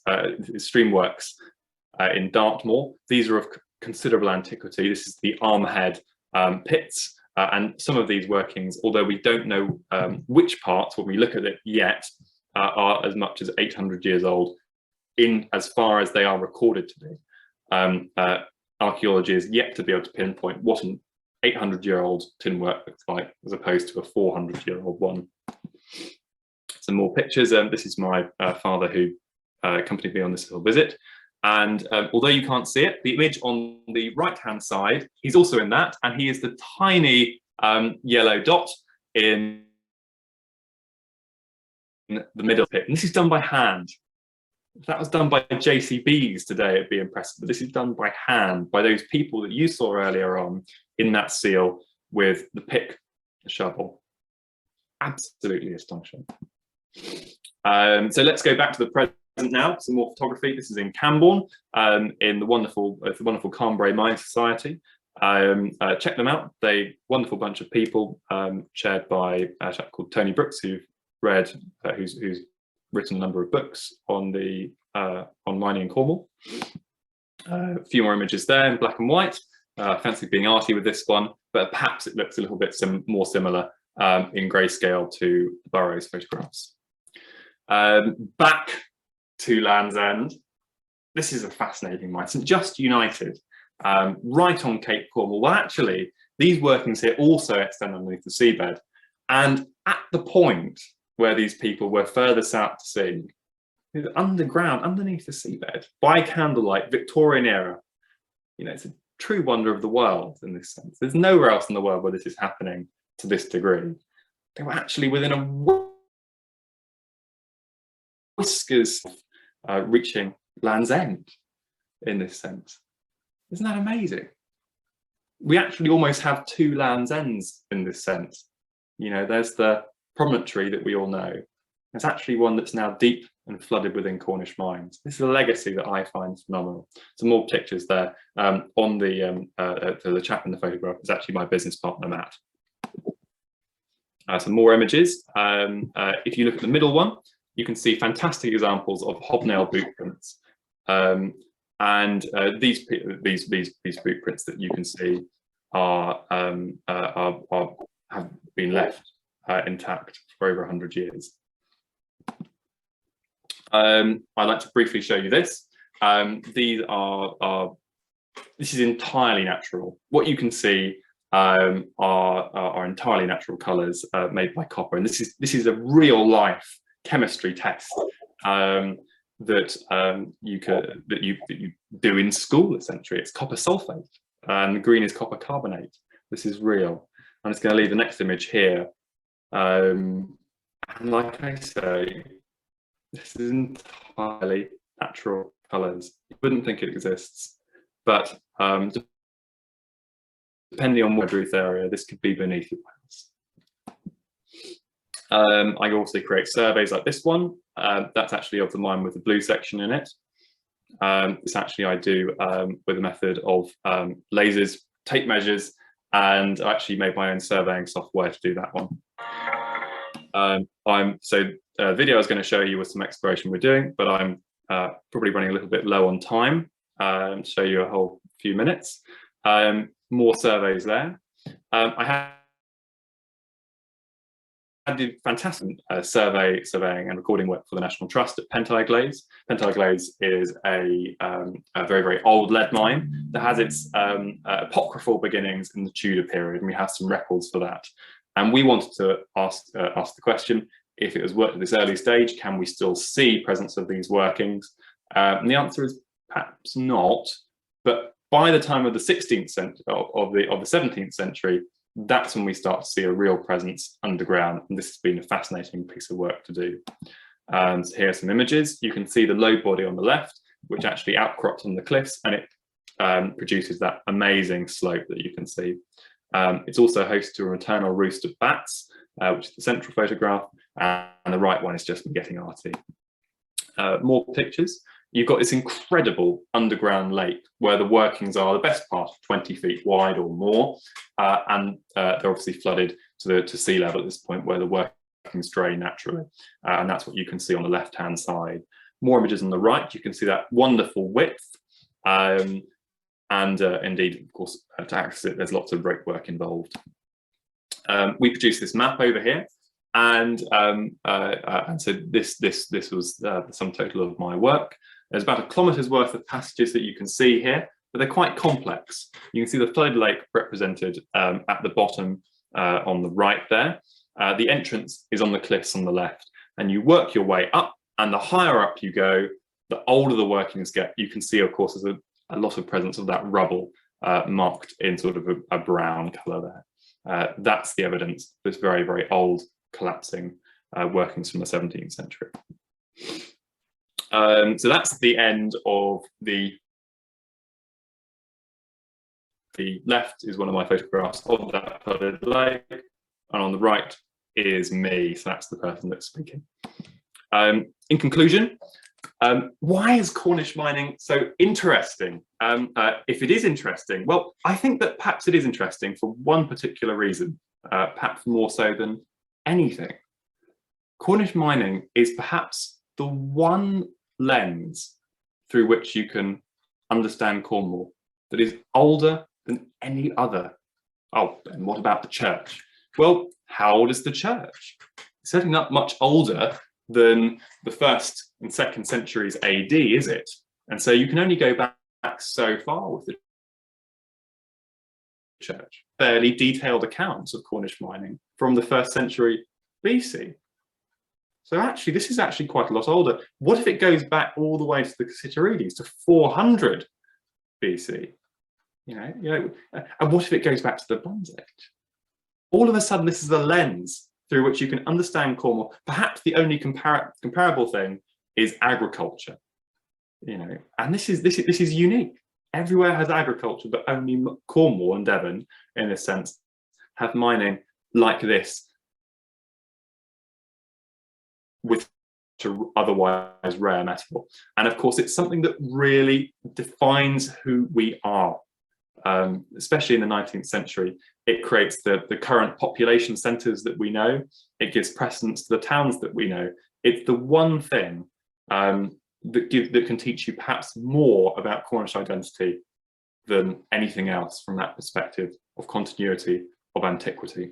S2: in Dartmoor. These are of considerable antiquity. This is the Armhead pits, and some of these workings, although we don't know which parts when we look at it yet, are as much as 800 years old in as far as they are recorded to be. Archaeology is yet to be able to pinpoint what an 800-year-old tin work looks like as opposed to a 400-year-old one. Some more pictures. This is my father who accompanied me on this little visit. And although you can't see it, the image on the right-hand side, he's also in that, and he is the tiny yellow dot in the middle pit. And this is done by hand. If that was done by JCBs today, it'd be impressive, but this is done by hand, by those people that you saw earlier on in that seal with the pick, the shovel. Absolutely astonishing. So let's go back to the present now, some more photography. This is in Camborne, in the wonderful Carnbury Mine Society. Check them out. They wonderful bunch of people, chaired by a chap called Tony Brooks, who's written a number of books on mining in Cornwall. A few more images there in black and white. Fancy being arty with this one, but perhaps it looks a little bit more similar in grayscale to Burroughs photographs. Back to Land's End. This is a fascinating mine. St Just United, right on Cape Cornwall. Well, actually, These workings here also extend underneath the seabed. And at the point where these people were furthest out to sea, underground, underneath the seabed, by candlelight, Victorian era, you know, it's a true wonder of the world in this sense. There's nowhere else in the world where this is happening to this degree. They were actually within a whiskers reaching Land's End in this sense. Isn't that amazing? We actually almost have two Land's Ends in this sense. You know, there's the promontory that we all know. There's actually one that's now deep and flooded within Cornish mines. This is a legacy that I find phenomenal. Some more pictures there. On the chap in the photograph is actually my business partner, Matt. Some more images. If you look at the middle one, you can see fantastic examples of hobnail boot prints. And these boot prints that you can see have been left intact for over 100 years. I'd like to briefly show you this. These this is entirely natural. What you can see are entirely natural colours made by copper, and this is a real life chemistry test that you do in school. Essentially, it's copper sulfate, and the green is copper carbonate. This is real. I'm just going to leave the next image here. And like I say, this is entirely natural colours. You wouldn't think it exists, but depending on what Ruth area, this could be beneath your house. I also create surveys like this one. That's actually of the mine with the blue section in it. This actually I do with a method of lasers, tape measures, and I actually made my own surveying software to do that one. The video I was going to show you was some exploration we're doing, but I'm probably running a little bit low on time to show you a whole few minutes. More surveys there. I did fantastic surveying and recording work for the National Trust at Pentire Glaze. Pentire Glaze is a very, very old lead mine that has its apocryphal beginnings in the Tudor period, and we have some records for that. And we wanted to ask the question, if it was worked at this early stage, can we still see presence of these workings? And the answer is perhaps not, but by the time of the 16th century, of the 17th century, that's when we start to see a real presence underground, and this has been a fascinating piece of work to do. So here are some images. You can see the load body on the left, which actually outcrops on the cliffs, and it produces that amazing slope that you can see. It's also host to a maternal roost of bats, which is the central photograph, and the right one is just me getting arty. More pictures. You've got this incredible underground lake where the workings are the best part of 20 feet wide or more, and they're obviously flooded to sea level at this point where the workings drain naturally, and that's what you can see on the left-hand side. More images on the right, you can see that wonderful width, and indeed, of course, to access it, there's lots of brick work involved. We produced this map over here, and so this was the sum total of my work. There's about 1 kilometre's worth of passages that you can see here, but they're quite complex. You can see the flooded lake represented at the bottom on the right there. The entrance is on the cliffs on the left, and you work your way up, and the higher up you go, the older the workings get. You can see, of course, there's a lot of presence of that rubble marked in sort of a brown colour there. That's the evidence of this very, very old collapsing workings from the 17th century. So that's the end of the left is one of my photographs of that flooded lake, and on the right is me, so that's the person that's speaking. In conclusion, why is Cornish mining so interesting? If it is interesting, well, I think that perhaps it is interesting for one particular reason, perhaps more so than anything. Cornish mining is perhaps the one lens through which you can understand Cornwall that is older than any other. Oh, and what about the church? Well, how old is the church? It's certainly not much older than the 1st and 2nd centuries AD, is it? And so you can only go back so far with the church, fairly detailed accounts of Cornish mining from the 1st century BC. So actually, this is actually quite a lot older. What if it goes back all the way to the Cassiteridis, to 400 BC? And what if it goes back to the Bronze Age? All of a sudden, this is a lens through which you can understand Cornwall. Perhaps the only comparable thing is agriculture. And this is unique. Everywhere has agriculture, but only Cornwall and Devon, in a sense, have mining like this, with otherwise rare metal. And of course, it's something that really defines who we are, especially in the 19th century. It creates the current population centres that we know. It gives precedence to the towns that we know. It's the one thing that can teach you perhaps more about Cornish identity than anything else from that perspective of continuity of antiquity.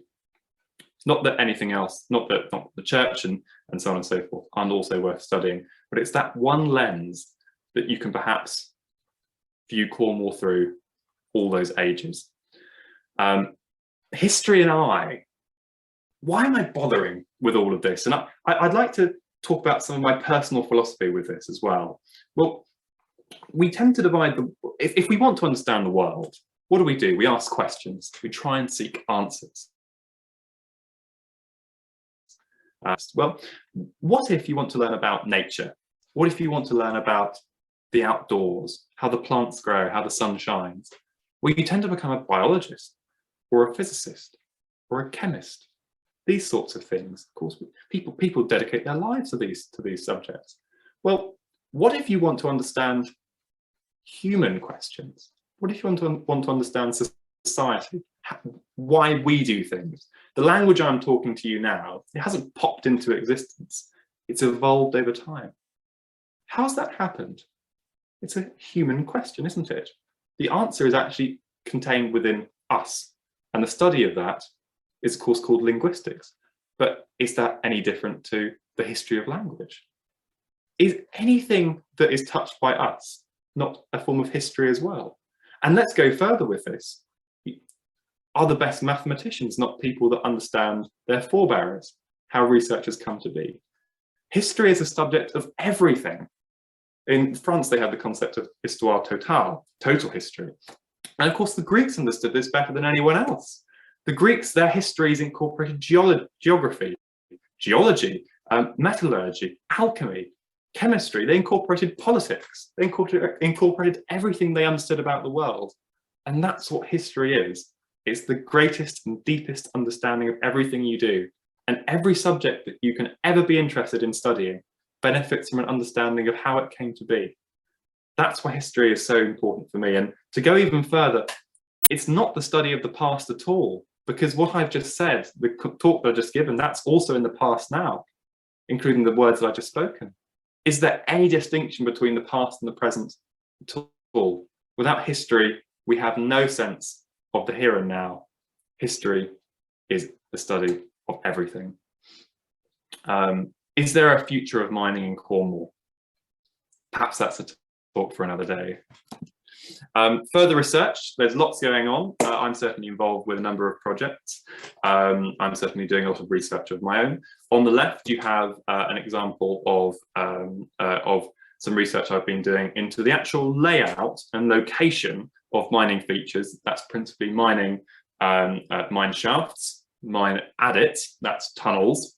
S2: Not that anything else, not the church and so on and so forth, aren't also worth studying, but it's that one lens that you can perhaps view Cornwall through all those ages. History and why am I bothering with all of this? And I'd like to talk about some of my personal philosophy with this as well. Well, we tend to divide if we want to understand the world, what do? We ask questions, we try and seek answers. Well, what if you want to learn about nature? What if you want to learn about the outdoors, how the plants grow, how the sun shines? Well, you tend to become a biologist or a physicist or a chemist. These sorts of things. Of course, people dedicate their lives to these subjects. Well, what if you want to understand human questions? What if you want to understand society? Why we do things? The language I'm talking to you now, it hasn't popped into existence. It's evolved over time. How's that happened? It's a human question, isn't it? The answer is actually contained within us. And the study of that is, of course, called linguistics. But is that any different to the history of language? Is anything that is touched by us not a form of history as well? And let's go further with this. Are the best mathematicians not people that understand their forebearers, how research has come to be? History is a subject of everything. In France, they had the concept of histoire totale, total history. And of course, the Greeks understood this better than anyone else. The Greeks, their histories incorporated geography, geology, metallurgy, alchemy, chemistry. They incorporated politics. They incorporated everything they understood about the world. And that's what history is. It's the greatest and deepest understanding of everything you do. And every subject that you can ever be interested in studying benefits from an understanding of how it came to be. That's why history is so important for me. And to go even further, it's not the study of the past at all, because what I've just said, the talk that I've just given, that's also in the past now, including the words that I've just spoken. Is there any distinction between the past and the present at all? Without history, we have no sense of the here and now. History is the study of everything. Is there a future of mining in Cornwall? Perhaps that's a talk for another day. Further research, there's lots going on. I'm certainly involved with a number of projects. I'm certainly doing a lot of research of my own. On the left, you have an example of some research I've been doing into the actual layout and location of mining features. That's principally mining mine shafts, mine adits, that's tunnels.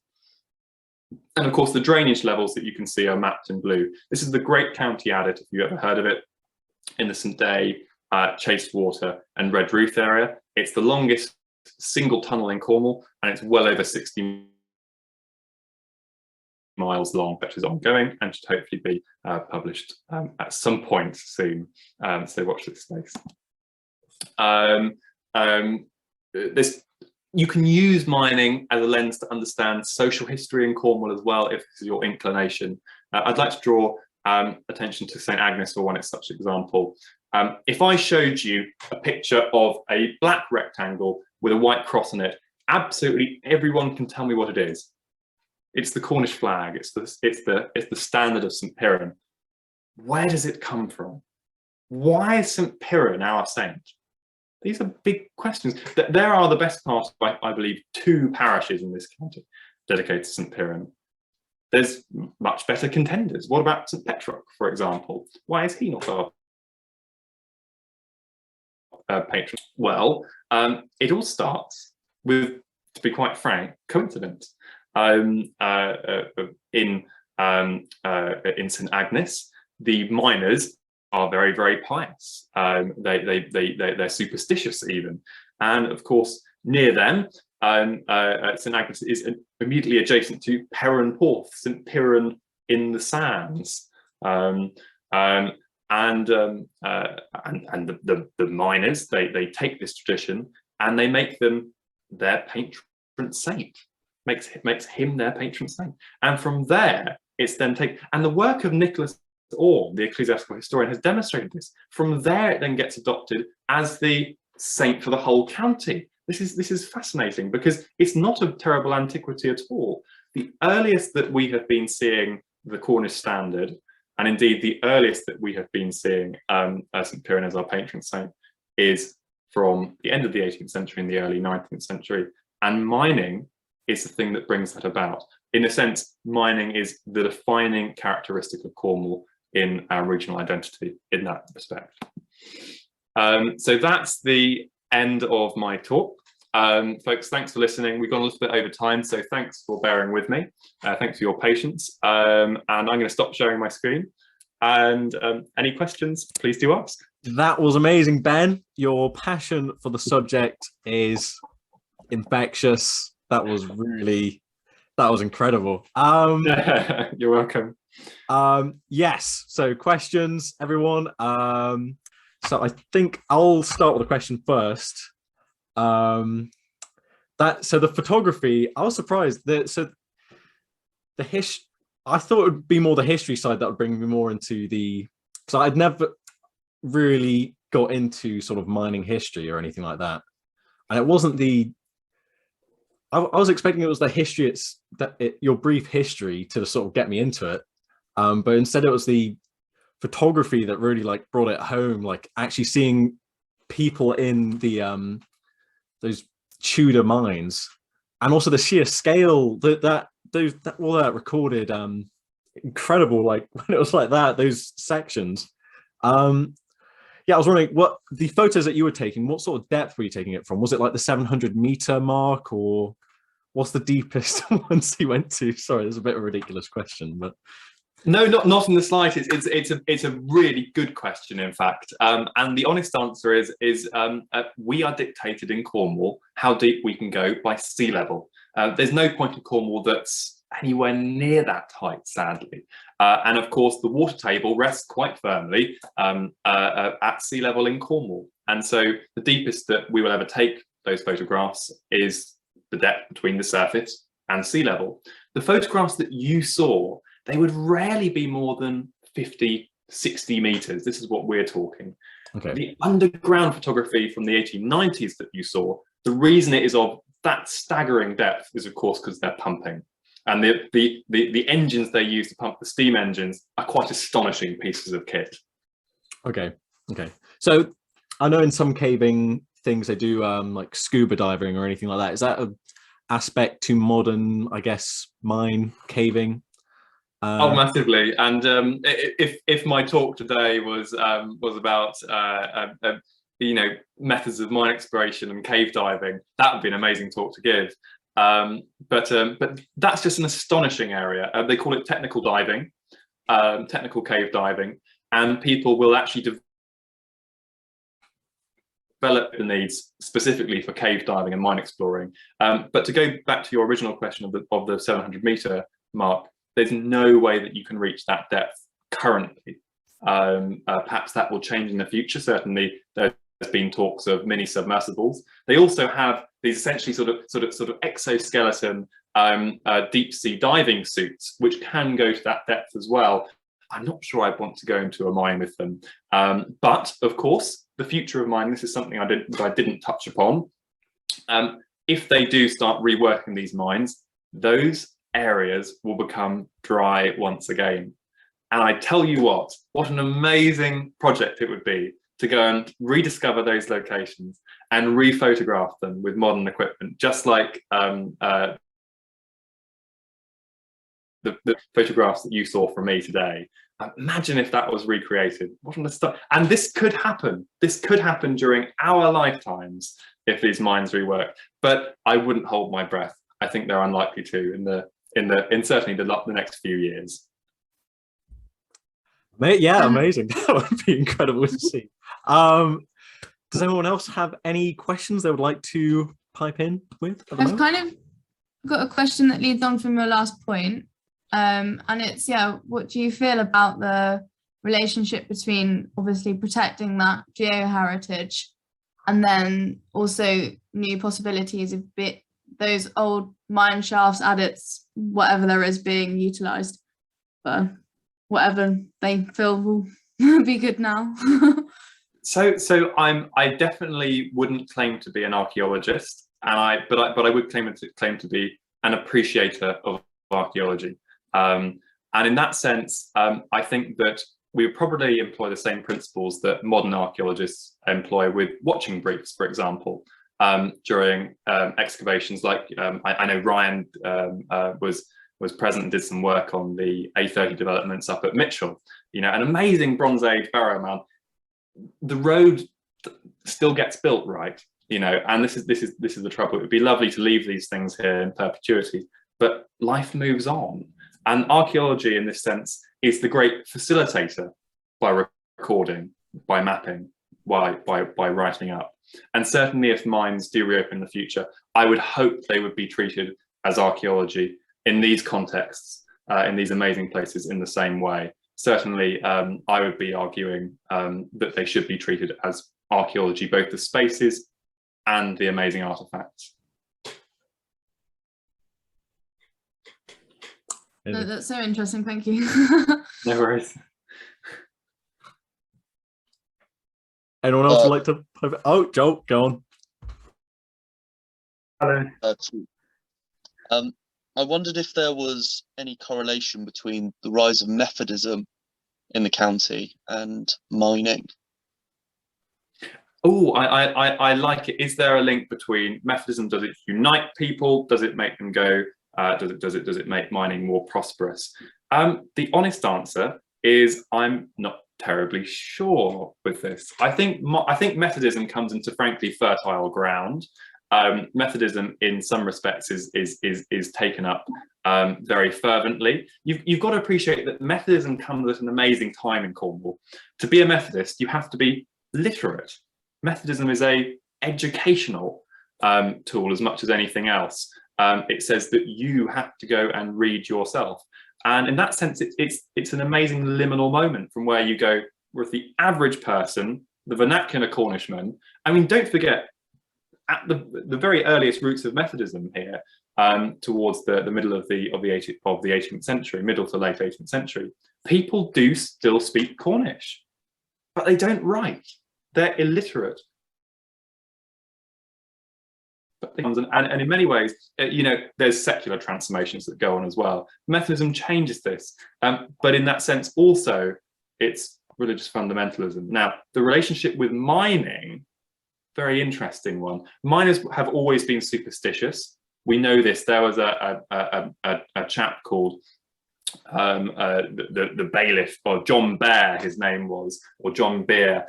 S2: And of course, the drainage levels that you can see are mapped in blue. This is the Great County Adit, if you've ever heard of it, in the St Day, Chasewater and Red Roof area. It's the longest single tunnel in Cornwall, and it's well over 60 miles long, which is ongoing and should hopefully be published at some point soon. So watch this space. You can use mining as a lens to understand social history in Cornwall as well, if this is your inclination. I'd like to draw attention to St Agnes for one, it's such an example. If I showed you a picture of a black rectangle with a white cross on it, absolutely everyone can tell me what it is. It's the Cornish flag. It's the standard of St Piran. Where does it come from? Why is St Piran our saint? These are big questions. There are the best part, I believe, 2 parishes in this county dedicated to St Piran. There's much better contenders. What about St Petroc, for example? Why is he not our patron? Well, it all starts with, to be quite frank, coincidence. In St Agnes, the miners are very, very pious. They're superstitious even, and of course, near them, St Agnes is immediately adjacent to Perran Porth, St Piran in the Sands, and the miners they take this tradition and they make them their patron saint. Makes him their patron saint, and from there it's then taken. And the work of Nicholas Orme, the ecclesiastical historian, has demonstrated this. From there, it then gets adopted as the saint for the whole county. This is fascinating because it's not a terrible antiquity at all. The earliest that we have been seeing the Cornish standard, and indeed the earliest that we have been seeing St Piran as our patron saint, is from the end of the 18th century and the early 19th century. And mining is the thing that brings that about. In a sense, mining is the defining characteristic of Cornwall in our regional identity in that respect. So that's the end of my talk. Folks, thanks for listening. We've gone a little bit over time, so thanks for bearing with me. Thanks for your patience. And I'm going to stop sharing my screen. And any questions, please do ask.
S1: That was amazing, Ben. Your passion for the subject is infectious. That was incredible.
S2: You're welcome.
S1: Yes, so questions, everyone. So I think I'll start with a question first. So the photography, I was surprised that I thought it would be more the history side that would bring me more into because I'd never really got into sort of mining history or anything like that, and it wasn't I was expecting it was the history, your brief history to sort of get me into it, but instead it was the photography that really like brought it home, like actually seeing people in those Tudor mines, and also the sheer scale that all that recorded, incredible, like when it was like that, those sections. Yeah, I was wondering what the photos that you were taking, what sort of depth were you taking it from? Was it like the 700-meter mark, or what's the deepest ones you went to? Sorry, it's a bit of a ridiculous question, but
S2: no, not in the slightest. It's a really good question, in fact. And the honest answer is we are dictated in Cornwall how deep we can go by sea level. There's no point in Cornwall that's anywhere near that height, sadly. And of course, the water table rests quite firmly at sea level in Cornwall. And so the deepest that we will ever take those photographs is the depth between the surface and sea level. The photographs that you saw, they would rarely be more than 50, 60 meters. This is what we're talking.
S1: okay.
S2: The underground photography from the 1890s that you saw, the reason it is of that staggering depth is, of course, because they're pumping. And the engines they use to pump, the steam engines, are quite astonishing pieces of kit.
S1: Okay. So I know in some caving things they do like scuba diving or anything like that. Is that an aspect to modern, I guess, mine caving?
S2: Oh, massively. And if my talk today was about methods of mine exploration and cave diving, that would be an amazing talk to give. But that's just an astonishing area. They call it technical diving, technical cave diving, and people will actually develop the needs specifically for cave diving and mine exploring. But to go back to your original question of the 700-meter mark, there's no way that you can reach that depth currently. Perhaps that will change in the future. Certainly, there's been talks of mini submersibles. They also have these essentially sort of exoskeleton deep sea diving suits, which can go to that depth as well. I'm not sure I'd want to go into a mine with them. But of course, the future of mining, this is something I didn't touch upon. If they do start reworking these mines, those areas will become dry once again. And I tell you what an amazing project it would be to go and rediscover those locations and re-photograph them with modern equipment, just like the photographs that you saw from me today. Imagine if that was recreated. What an astonishing! And this could happen. This could happen during our lifetimes if these mines rework. But I wouldn't hold my breath. I think they're unlikely to in certainly the next few years.
S1: Yeah, amazing. That would be incredible to see. Does anyone else have any questions they would like to pipe in with?
S3: I've kind of got a question that leads on from your last point. And it's, what do you feel about the relationship between obviously protecting that geo-heritage and then also new possibilities of those old mine shafts, adits, whatever there is being utilised for whatever they feel will be good now?
S2: So I definitely wouldn't claim to be an archaeologist, but I would claim to be an appreciator of archaeology. And in that sense, I think that we would probably employ the same principles that modern archaeologists employ with watching briefs, for example, during excavations. Like I know Ryan was present and did some work on the A30 developments up at Mitchell. You know, an amazing Bronze Age burial mound. The road still gets built, right? You know, and this is the trouble. It would be lovely to leave these things here in perpetuity, but life moves on. And archaeology, in this sense, is the great facilitator by recording, by mapping, by writing up. And certainly if mines do reopen in the future, I would hope they would be treated as archaeology in these contexts, in these amazing places in the same way. Certainly, I would be arguing that they should be treated as archaeology, both the spaces and the amazing artifacts.
S3: No, that's so interesting, thank you.
S2: No worries.
S1: Anyone else would like to? Oh, Joel, go on.
S2: Hello.
S4: I wondered if there was any correlation between the rise of Methodism in the county and mining.
S2: Oh, I like it. Is there a link between Methodism? Does it unite people? Does it make them go? Does it make mining more prosperous? The honest answer is I'm not terribly sure with this. I think Methodism comes into frankly fertile ground. Methodism, in some respects, is taken up very fervently. You've got to appreciate that Methodism comes at an amazing time in Cornwall. To be a Methodist, you have to be literate. Methodism is a educational tool as much as anything else. It says that you have to go and read yourself. And in that sense, it's an amazing liminal moment from where you go with the average person, the vernacular Cornishman. I mean, don't forget, at the very earliest roots of Methodism here, towards the middle of the 18th century, middle to late 18th century, people do still speak Cornish, but they don't write. They're illiterate. And in many ways, you know, there's secular transformations that go on as well. Methodism changes this, but in that sense also it's religious fundamentalism. Now, the relationship with mining, very interesting one. Miners have always been superstitious. We know this. There was a chap called the bailiff, or John Bear, his name was, or John Beer.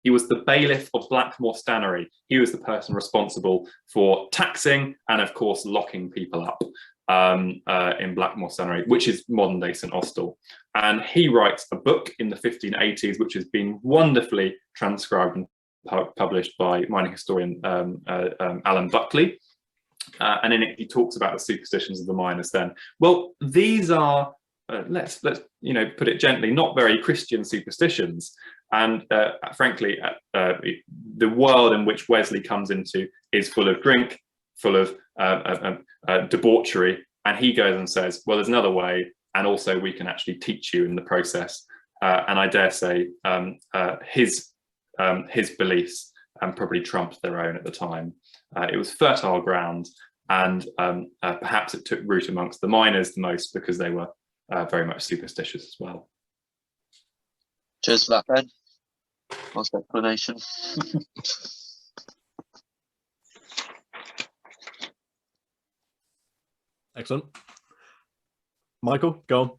S2: He was the bailiff of Blackmore Stannery. He was the person responsible for taxing and, of course, locking people up in Blackmore Stannery, which is modern-day St Austell. And he writes a book in the 1580s, which has been wonderfully transcribed and published by mining historian Alan Buckley. And in it, he talks about the superstitions of the miners then. Well, these are, let's you know, put it gently, not very Christian superstitions. And frankly, the world in which Wesley comes into is full of drink, full of debauchery. And he goes and says, well, there's another way. And also we can actually teach you in the process. And I dare say his beliefs probably trumped their own at the time. It was fertile ground. And perhaps it took root amongst the miners the most because they were very much superstitious as well.
S4: Cheers for that, Ben. Nice explanation.
S1: Excellent. Michael, go on.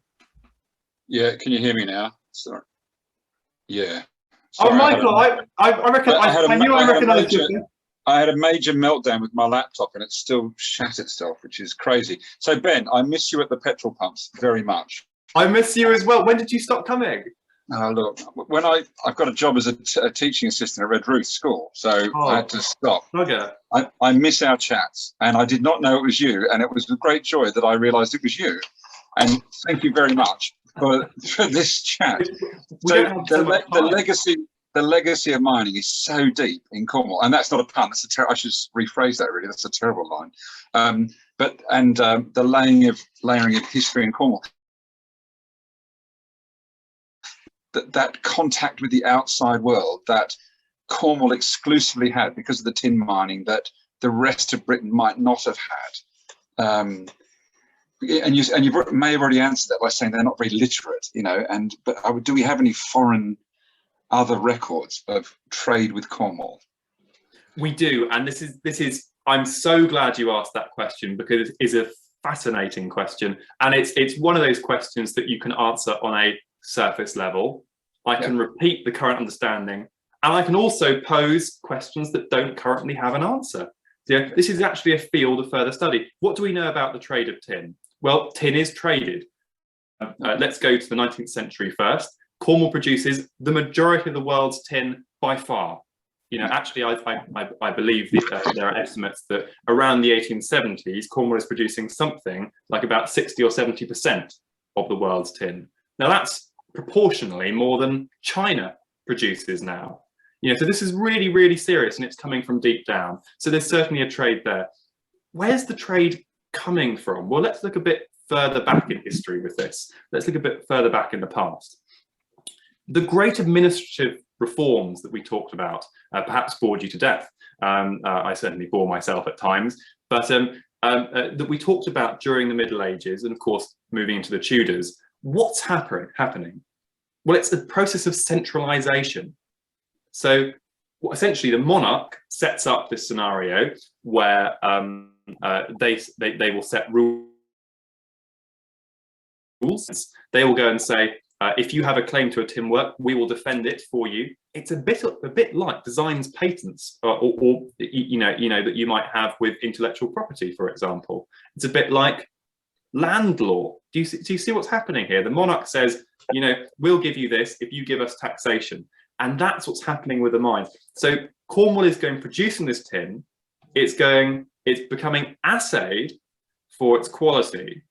S5: Yeah, can you hear me now? Sorry. Yeah.
S2: Oh,
S5: Sorry,
S2: Michael, I reckon I knew I recognised you.
S5: I had a major meltdown with my laptop and it still shat itself, which is crazy. So Ben, I miss you at the petrol pumps very much.
S2: I miss you as well. When did you stop coming?
S5: Look, when I've got a job as a teaching assistant at Red Roof School, so I had to stop.
S2: Okay.
S5: I miss our chats, and I did not know it was you, and it was with great joy that I realised it was you. And thank you very much for this chat. So the legacy of mining is so deep in Cornwall, and that's not a pun. That's I should rephrase that. Really, that's a terrible line. The layering of history in Cornwall. That contact with the outside world that Cornwall exclusively had because of the tin mining that the rest of Britain might not have had. And you may have already answered that by saying they're not very literate, you know. But do we have any foreign other records of trade with Cornwall?
S2: We do, and this is. I'm so glad you asked that question because it is a fascinating question, and it's one of those questions that you can answer on a surface level. I can repeat the current understanding, and I can also pose questions that don't currently have an answer. So this is actually a field of further study. What do we know about the trade of tin? Well, tin is traded. Let's go to the 19th century first. Cornwall produces the majority of the world's tin by far. You know, actually, I believe that there are estimates that around the 1870s, Cornwall is producing something like about 60 or 70% of the world's tin. Now, that's proportionally more than China produces now. You know, so this is really, really serious, and it's coming from deep down. So there's certainly a trade there. Where's the trade coming from? Well, let's look a bit further back in history with this. Let's look a bit further back in the past. The great administrative reforms that we talked about perhaps bored you to death. I certainly bore myself at times, but that we talked about during the Middle Ages and, of course, moving into the Tudors. What's happening? Well, it's a process of centralization. So essentially, the monarch sets up this scenario where they will set rules. They will go and say, if you have a claim to a tin work, we will defend it for you. It's a bit like designs patents, or you know that you might have with intellectual property, for example. It's a bit like land law. Do you see what's happening here? The monarch says, you know, we'll give you this if you give us taxation, and that's what's happening with the mine. So Cornwall is producing this tin. It's becoming assayed for its quality,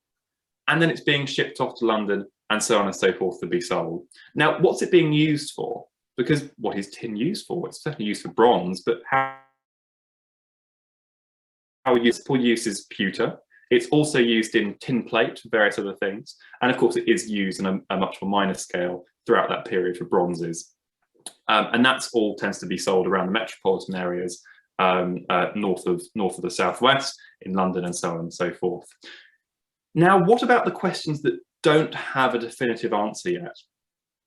S2: and then it's being shipped off to London and so on and so forth to be sold. Now, what's it being used for? Because what is tin used for? It's certainly used for bronze, but how useful use is pewter. It's also used in tin plate for various other things. And of course, it is used on a much more minor scale throughout that period for bronzes. And that's all tends to be sold around the metropolitan areas, north of the southwest, in London and so on and so forth. Now, what about the questions that don't have a definitive answer yet?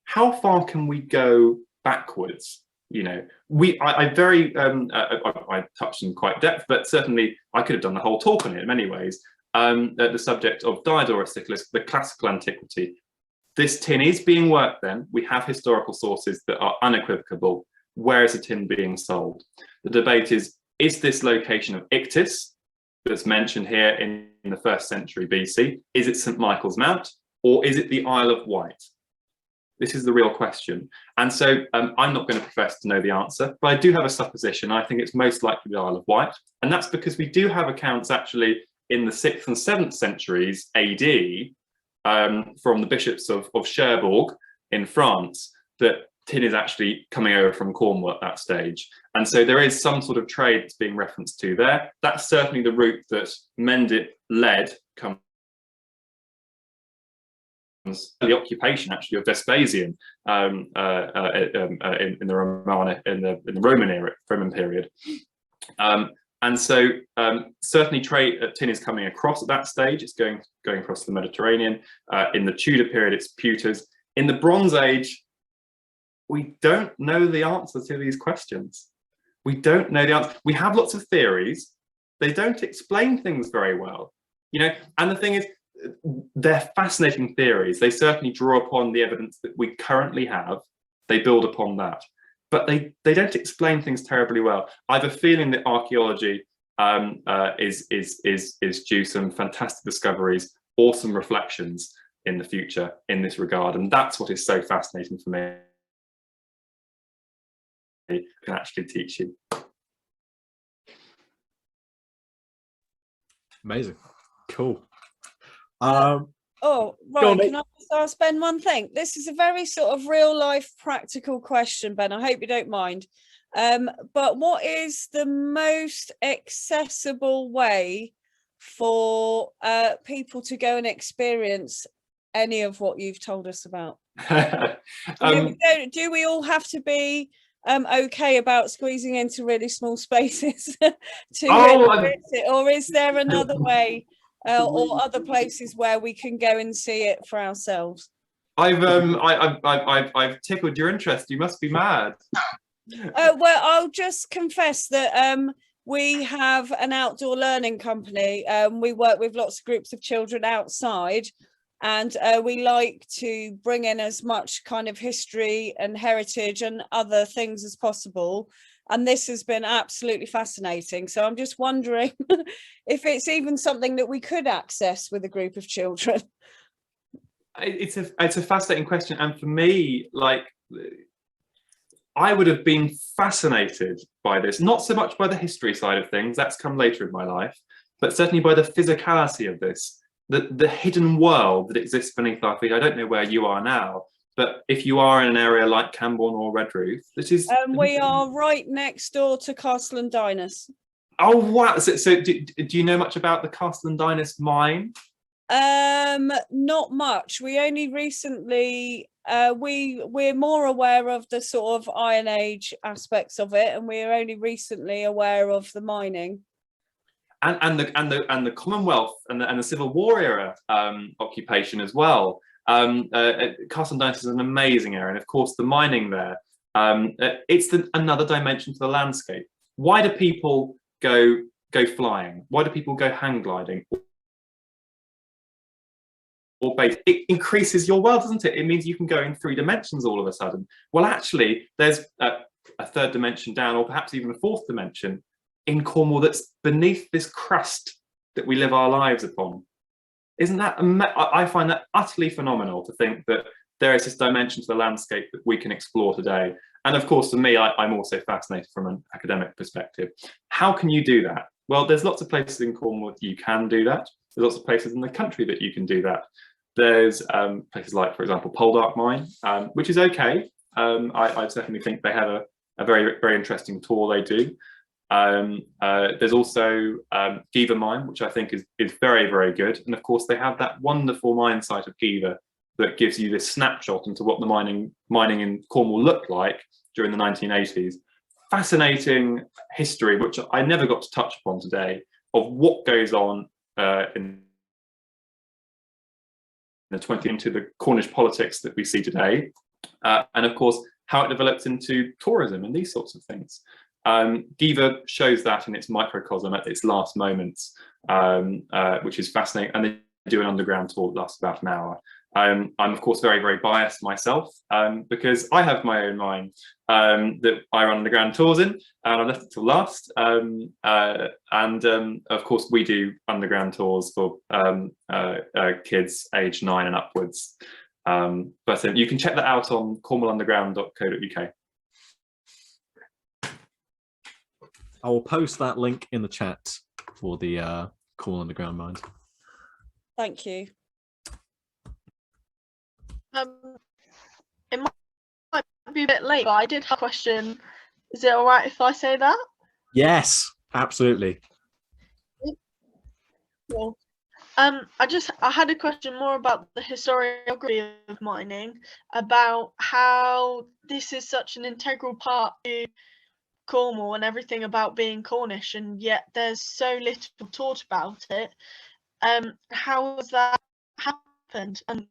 S2: How far can we go backwards? You know, I touched in quite depth, but certainly I could have done the whole talk on it in many ways. The subject of Diodorus Siculus, the classical antiquity. This tin is being worked then. We have historical sources that are unequivocal. Where is the tin being sold? The debate is this location of Ictus that's mentioned here in the 1st century BC? Is it St. Michael's Mount, or is it the Isle of Wight? This is the real question. And so I'm not going to profess to know the answer, but I do have a supposition. I think it's most likely the Isle of Wight. And that's because we do have accounts actually in the 6th and 7th centuries AD from the bishops of Cherbourg in France that tin is actually coming over from Cornwall at that stage. And so there is some sort of trade that's being referenced to there. That's certainly the route that Mendip led comes the occupation actually of Vespasian in the Roman period, and so certainly trade tin is coming across at that stage. It's going across the Mediterranean. In the Tudor period, it's pewters. In the Bronze Age, we don't know the answer to these questions. We don't know the answer. We have lots of theories. They don't explain things very well, you know. And the thing is, they're fascinating theories. They certainly draw upon the evidence that we currently have. They build upon that, but they don't explain things terribly well. I have a feeling that archaeology is due some fantastic discoveries, awesome reflections in the future in this regard, and that's what is so fascinating for me. Can actually teach you.
S1: Amazing, cool.
S6: Oh,
S1: Go
S6: right.
S1: on,
S6: Can I just ask Ben one thing? This is a very sort of real life practical question, Ben. I hope you don't mind. But what is the most accessible way for people to go and experience any of what you've told us about? Do we all have to be okay about squeezing into really small spaces to experience it, or is there another way? Or other places where we can go and see it for ourselves?
S2: I've tickled your interest. You must be mad.
S6: Well, I'll just confess that we have an outdoor learning company. We work with lots of groups of children outside, and we like to bring in as much kind of history and heritage and other things as possible. And this has been absolutely fascinating. So I'm just wondering if it's even something that we could access with a group of children.
S2: It's a fascinating question. And for me, like, I would have been fascinated by this, not so much by the history side of things, that's come later in my life, but certainly by the physicality of this, the hidden world that exists beneath our feet. I don't know where you are now, but if you are in an area like Camborne or Redruth, this is...
S6: we are right next door to Castle and Dyness.
S2: Oh, wow. So do you know much about the Castle and Dyness mine?
S6: Not much. We only recently, we're more aware of the sort of Iron Age aspects of it, and we're only recently aware of the mining.
S2: And the Commonwealth and the Civil War era occupation as well. Castle and Dyness is an amazing area, and of course the mining there, it's another dimension to the landscape. Why do people go flying? Why do people go hang gliding or base? It increases your world, doesn't it? It means you can go in 3 dimensions all of a sudden. Well, actually, there's a 3rd dimension down, or perhaps even a 4th dimension in Cornwall that's beneath this crust that we live our lives upon. Isn't that, I find that utterly phenomenal, to think that there is this dimension to the landscape that we can explore today. And of course, for me, I'm also fascinated from an academic perspective. How can you do that? Well, there's lots of places in Cornwall that you can do that. There's lots of places in the country that you can do that. There's places like, for example, Poldark Mine, which is okay. I certainly think they have a very, very interesting tour they do. There's also Giva Mine, which I think is very, very good. And of course, they have that wonderful mine site of Giva that gives you this snapshot into what the mining in Cornwall looked like during the 1980s. Fascinating history, which I never got to touch upon today, of what goes on in the 20th into the Cornish politics that we see today. And of course, how it develops into tourism and these sorts of things. Giva shows that in its microcosm at its last moments, which is fascinating. And they do an underground tour that lasts about an hour. I'm of course very, very biased myself, because I have my own mine that I run underground tours in, and I left it till last. Of course we do underground tours for kids aged 9 and upwards. But you can check that out on cornwallunderground.co.uk.
S1: I will post that link in the chat for the Cornwall Underground Mine.
S6: Thank you.
S7: It might be a bit late, but I did have a question. Is it all right if I say that?
S1: Yes, absolutely.
S7: Cool. I had a question more about the historiography of mining, about how this is such an integral part to Cornwall and everything about being Cornish, and yet there's so little taught about it. How has that happened? And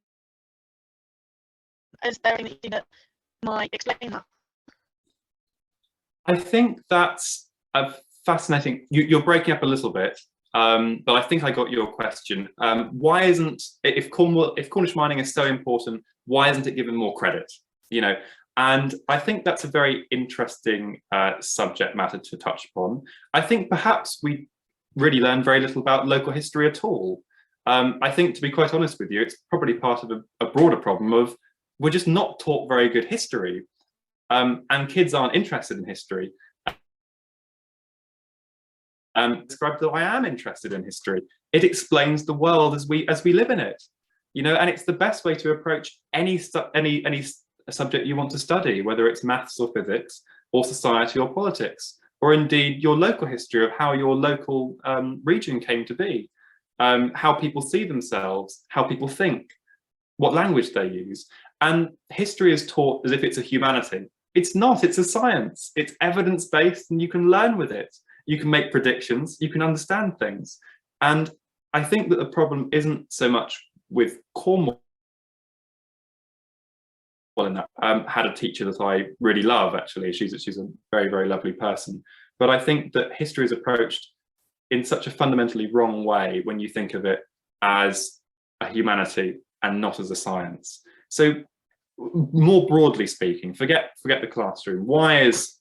S7: is there anything that might explain that.
S2: I think that's a fascinating. You're breaking up a little bit, but I think I got your question. Why isn't, if Cornish mining is so important, why isn't it given more credit? You know, and I think that's a very interesting subject matter to touch upon. I think perhaps we really learn very little about local history at all. I think, to be quite honest with you, it's probably part of a broader problem of we're just not taught very good history, and kids aren't interested in history. Describe that I am interested in history. It explains the world as we live in it, you know, and it's the best way to approach any subject you want to study, whether it's maths or physics or society or politics, or indeed your local history of how your local region came to be, how people see themselves, how people think, what language they use. And history is taught as if it's a humanity. It's not, it's a science. It's evidence-based and you can learn with it. You can make predictions, you can understand things. And I think that the problem isn't so much with Cornwall. In that, had a teacher that I really love, actually. She's a very, very lovely person. But I think that history is approached in such a fundamentally wrong way when you think of it as a humanity and not as a science. So more broadly speaking, forget the classroom. Why is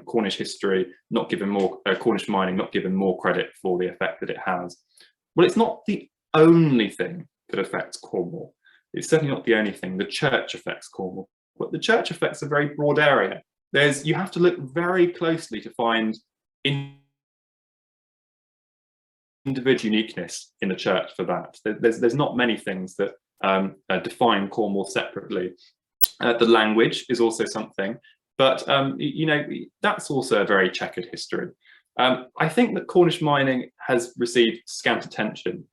S2: Cornish history not given more, Cornish mining not given more credit for the effect that it has? Well, it's not the only thing that affects Cornwall. It's certainly not the only thing. The church affects Cornwall, but the church affects a very broad area. You have to look very closely to find individual uniqueness in the church for that. There's not many things that define Cornwall separately. The language is also something, but you know, that's also a very checkered history. I think that Cornish mining has received scant attention,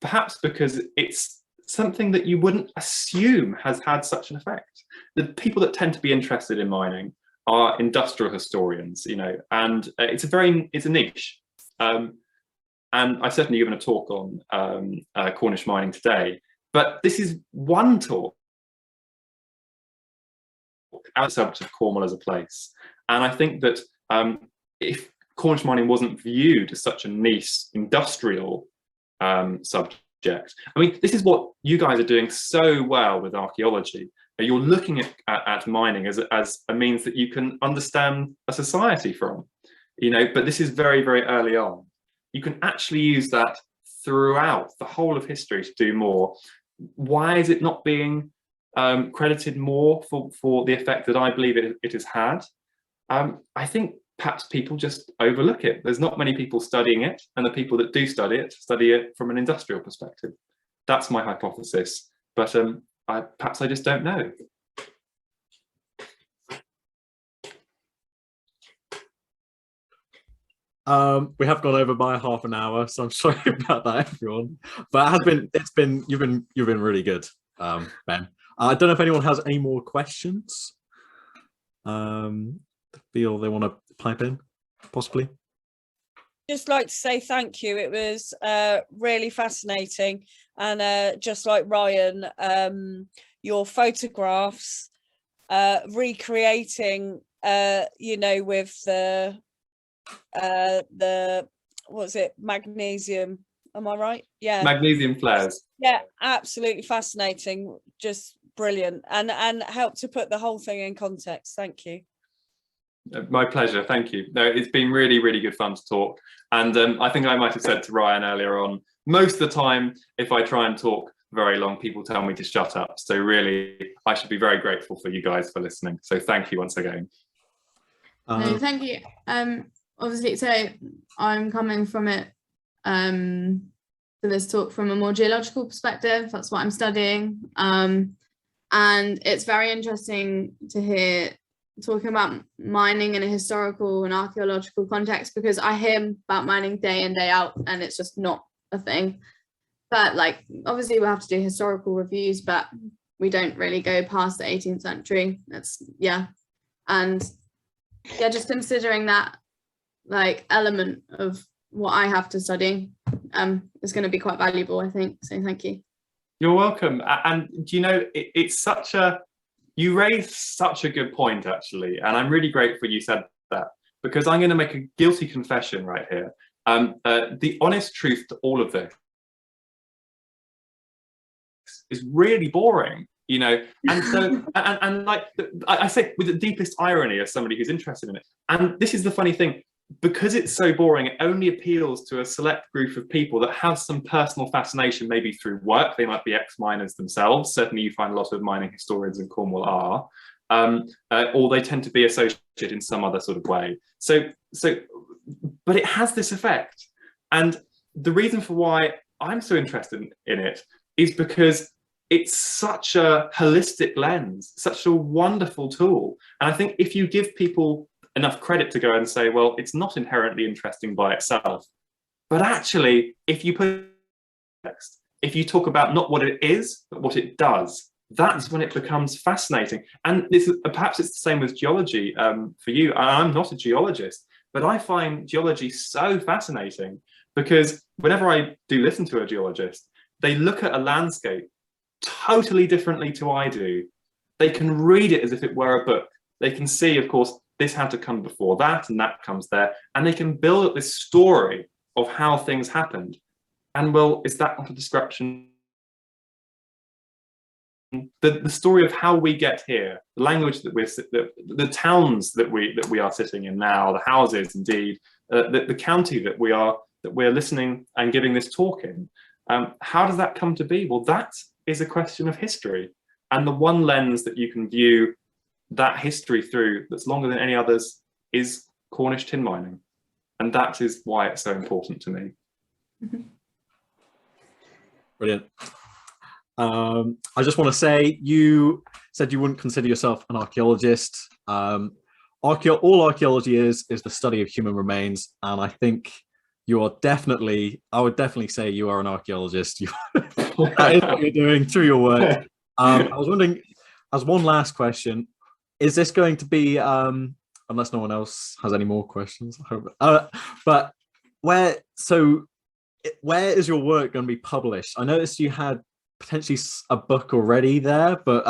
S2: perhaps because it's something that you wouldn't assume has had such an effect. The people that tend to be interested in mining are industrial historians, you know, and it's a niche. And I've certainly given a talk on Cornish mining today, but this is one talk outside of Cornwall as a place. And I think that if Cornish mining wasn't viewed as such a niche industrial subject, I mean, this is what you guys are doing so well with archaeology. You're looking at mining as a means that you can understand a society from, you know, but this is very, very early on. You can actually use that throughout the whole of history to do more. Why is it not being credited more for the effect that I believe it has had? I think perhaps people just overlook it. There's not many people studying it, and the people that do study it from an industrial perspective. That's my hypothesis, but perhaps I just don't know.
S1: We have gone over by half an hour, so I'm sorry about that, everyone. But you've been really good, Ben. I don't know if anyone has any more questions. Feel they want to pipe in, possibly.
S6: Just like to say thank you. It was really fascinating, and just like Ryan, your photographs recreating, you know, with the what's it, magnesium, am I right? Yeah,
S2: magnesium flares.
S6: Yeah, absolutely fascinating, just brilliant, and help to put the whole thing in context. Thank you.
S2: My pleasure, thank you. No, it's been really, really good fun to talk. And I think I might have said to Ryan earlier on, most of the time, if I try and talk very long, people tell me to shut up. So really, I should be very grateful for you guys for listening. So thank you once again.
S3: No, thank you. Obviously, so I'm coming from it, for this talk from a more geological perspective. That's what I'm studying. And it's very interesting to hear talking about mining in a historical and archaeological context, because I hear about mining day in, day out, and it's just not a thing. But like, obviously we'll have to do historical reviews, but we don't really go past the 18th century. That's, yeah. And yeah, just considering that like element of what I have to study is going to be quite valuable, I think. So thank you.
S2: You're welcome. And do you know, it's such a, you raised such a good point, actually, and I'm really grateful you said that, because I'm going to make a guilty confession right here. The honest truth to all of this is really boring, you know, and so and like I say with the deepest irony as somebody who's interested in it. And this is the funny thing, because it's so boring, it only appeals to a select group of people that have some personal fascination, maybe through work. They might be ex-miners themselves. Certainly you find a lot of mining historians in Cornwall are, or they tend to be associated in some other sort of way. But it has this effect. And the reason for why I'm so interested in it is because it's such a holistic lens, such a wonderful tool. And I think if you give people enough credit to go and say, well, it's not inherently interesting by itself, but actually, if you put text, if you talk about not what it is, but what it does, that's when it becomes fascinating. And this is, perhaps it's the same with geology for you. I'm not a geologist, but I find geology so fascinating because whenever I do listen to a geologist, they look at a landscape totally differently to I do. They can read it as if it were a book. They can see, of course, this had to come before that, and that comes there, and they can build up this story of how things happened. And well, is that not a description? The story of how we get here, the language that we're, the towns that we are sitting in now, the houses, indeed, the county that we're listening and giving this talk in. How does that come to be? Well, that is a question of history, and the one lens that you can view that history through that's longer than any others is Cornish tin mining, and that is why it's so important to me.
S1: Brilliant. I just want to say, you said you wouldn't consider yourself an archaeologist. All archaeology is the study of human remains, and I think you are definitely, I would definitely say you are an archaeologist. That is what you're doing through your work. I was wondering, as one last question, is this going to be, unless no one else has any more questions, I hope, but where is your work going to be published? I noticed you had potentially a book already there, but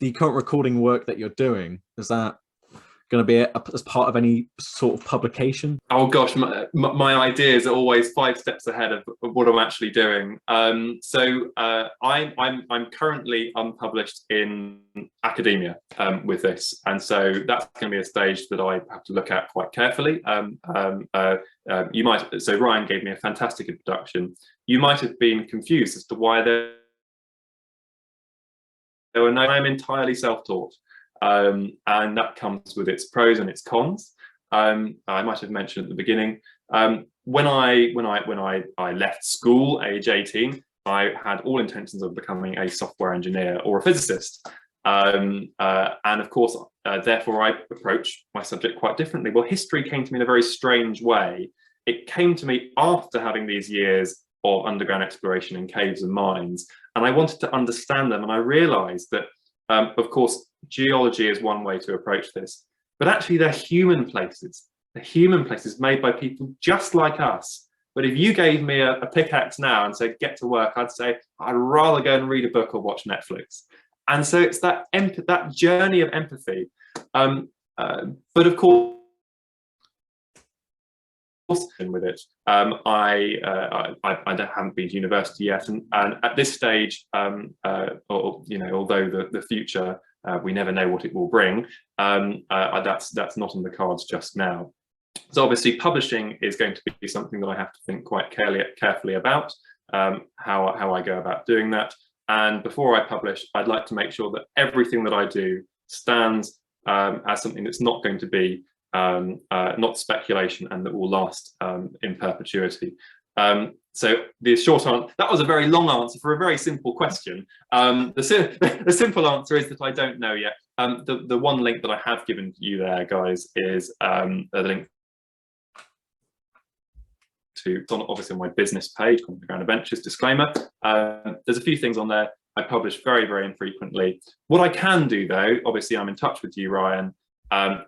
S1: the current recording work that you're doing, is that going to be as part of any sort of publication?
S2: Oh gosh, my ideas are always 5 steps ahead of what I'm actually doing. I'm currently unpublished in academia with this, and so that's going to be a stage that I have to look at quite carefully. You might, so Ryan gave me a fantastic introduction. You might have been confused as to why there were no. I'm entirely self-taught. And that comes with its pros and its cons. I might have mentioned at the beginning, when I left school, age 18, I had all intentions of becoming a software engineer or a physicist. And of course, therefore, I approach my subject quite differently. Well, history came to me in a very strange way. It came to me after having these years of underground exploration in caves and mines, and I wanted to understand them. And I realized that, of course, geology is one way to approach this, but actually they're human places. They're human places made by people just like us. But if you gave me a pickaxe now and said, get to work, I'd say, I'd rather go and read a book or watch Netflix. And so it's that journey of empathy. But of course, with it, I haven't been to university yet, and at this stage, although the future, we never know what it will bring, that's not on the cards just now. So obviously publishing is going to be something that I have to think quite carefully about, how I go about doing that. And before I publish, I'd like to make sure that everything that I do stands as something that's not going to be not speculation, and that will last in perpetuity. So the short answer, that was a very long answer for a very simple question. The simple answer is that I don't know yet. The one link that I have given you there, guys, is the link to, it's on, obviously on my business page, Underground Adventures, disclaimer. There's a few things on there. I publish very, very infrequently. What I can do though, obviously I'm in touch with you, Ryan,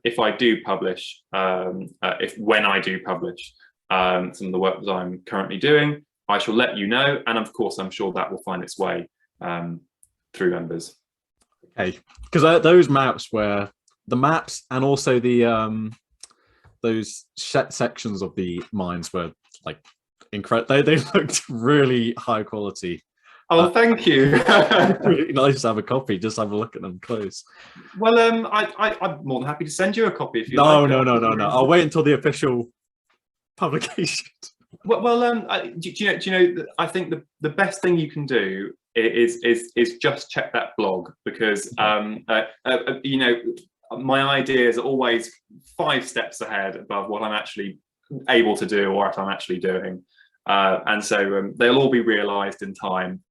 S2: if I do publish, when I do publish some of the work that I'm currently doing, I shall let you know, and of course I'm sure that will find its way through members.
S1: Hey, because those maps were the maps, and also the those sections of the mines were like incredible. They looked really high quality.
S2: Oh, thank you.
S1: Really nice to have a copy. Just have a look at them close.
S2: Well, I'm more than happy to send you a copy if you
S1: No,
S2: like.
S1: no. I'll wait until the official publication.
S2: Well, do you know? I think the best thing you can do is just check that blog, because you know, my ideas are always 5 steps ahead above what I'm actually able to do or what I'm actually doing, and so they'll all be realised in time.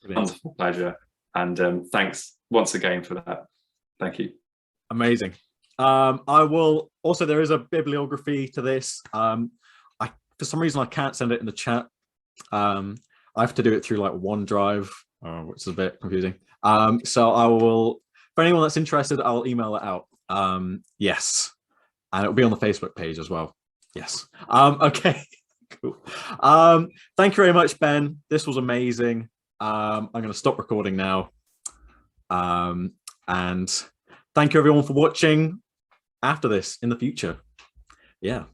S1: Brilliant.
S2: Wonderful pleasure, and thanks once again for that. Thank you.
S1: Amazing. I will also, there is a bibliography to this. For some reason I can't send it in the chat. I have to do it through like OneDrive, which is a bit confusing. So I will, for anyone that's interested, I'll email it out. Yes, and it'll be on the Facebook page as well. Yes. Okay. Cool. Thank you very much, Ben. This was amazing. I'm going to stop recording now. And thank you everyone for watching after this in the future. Yeah.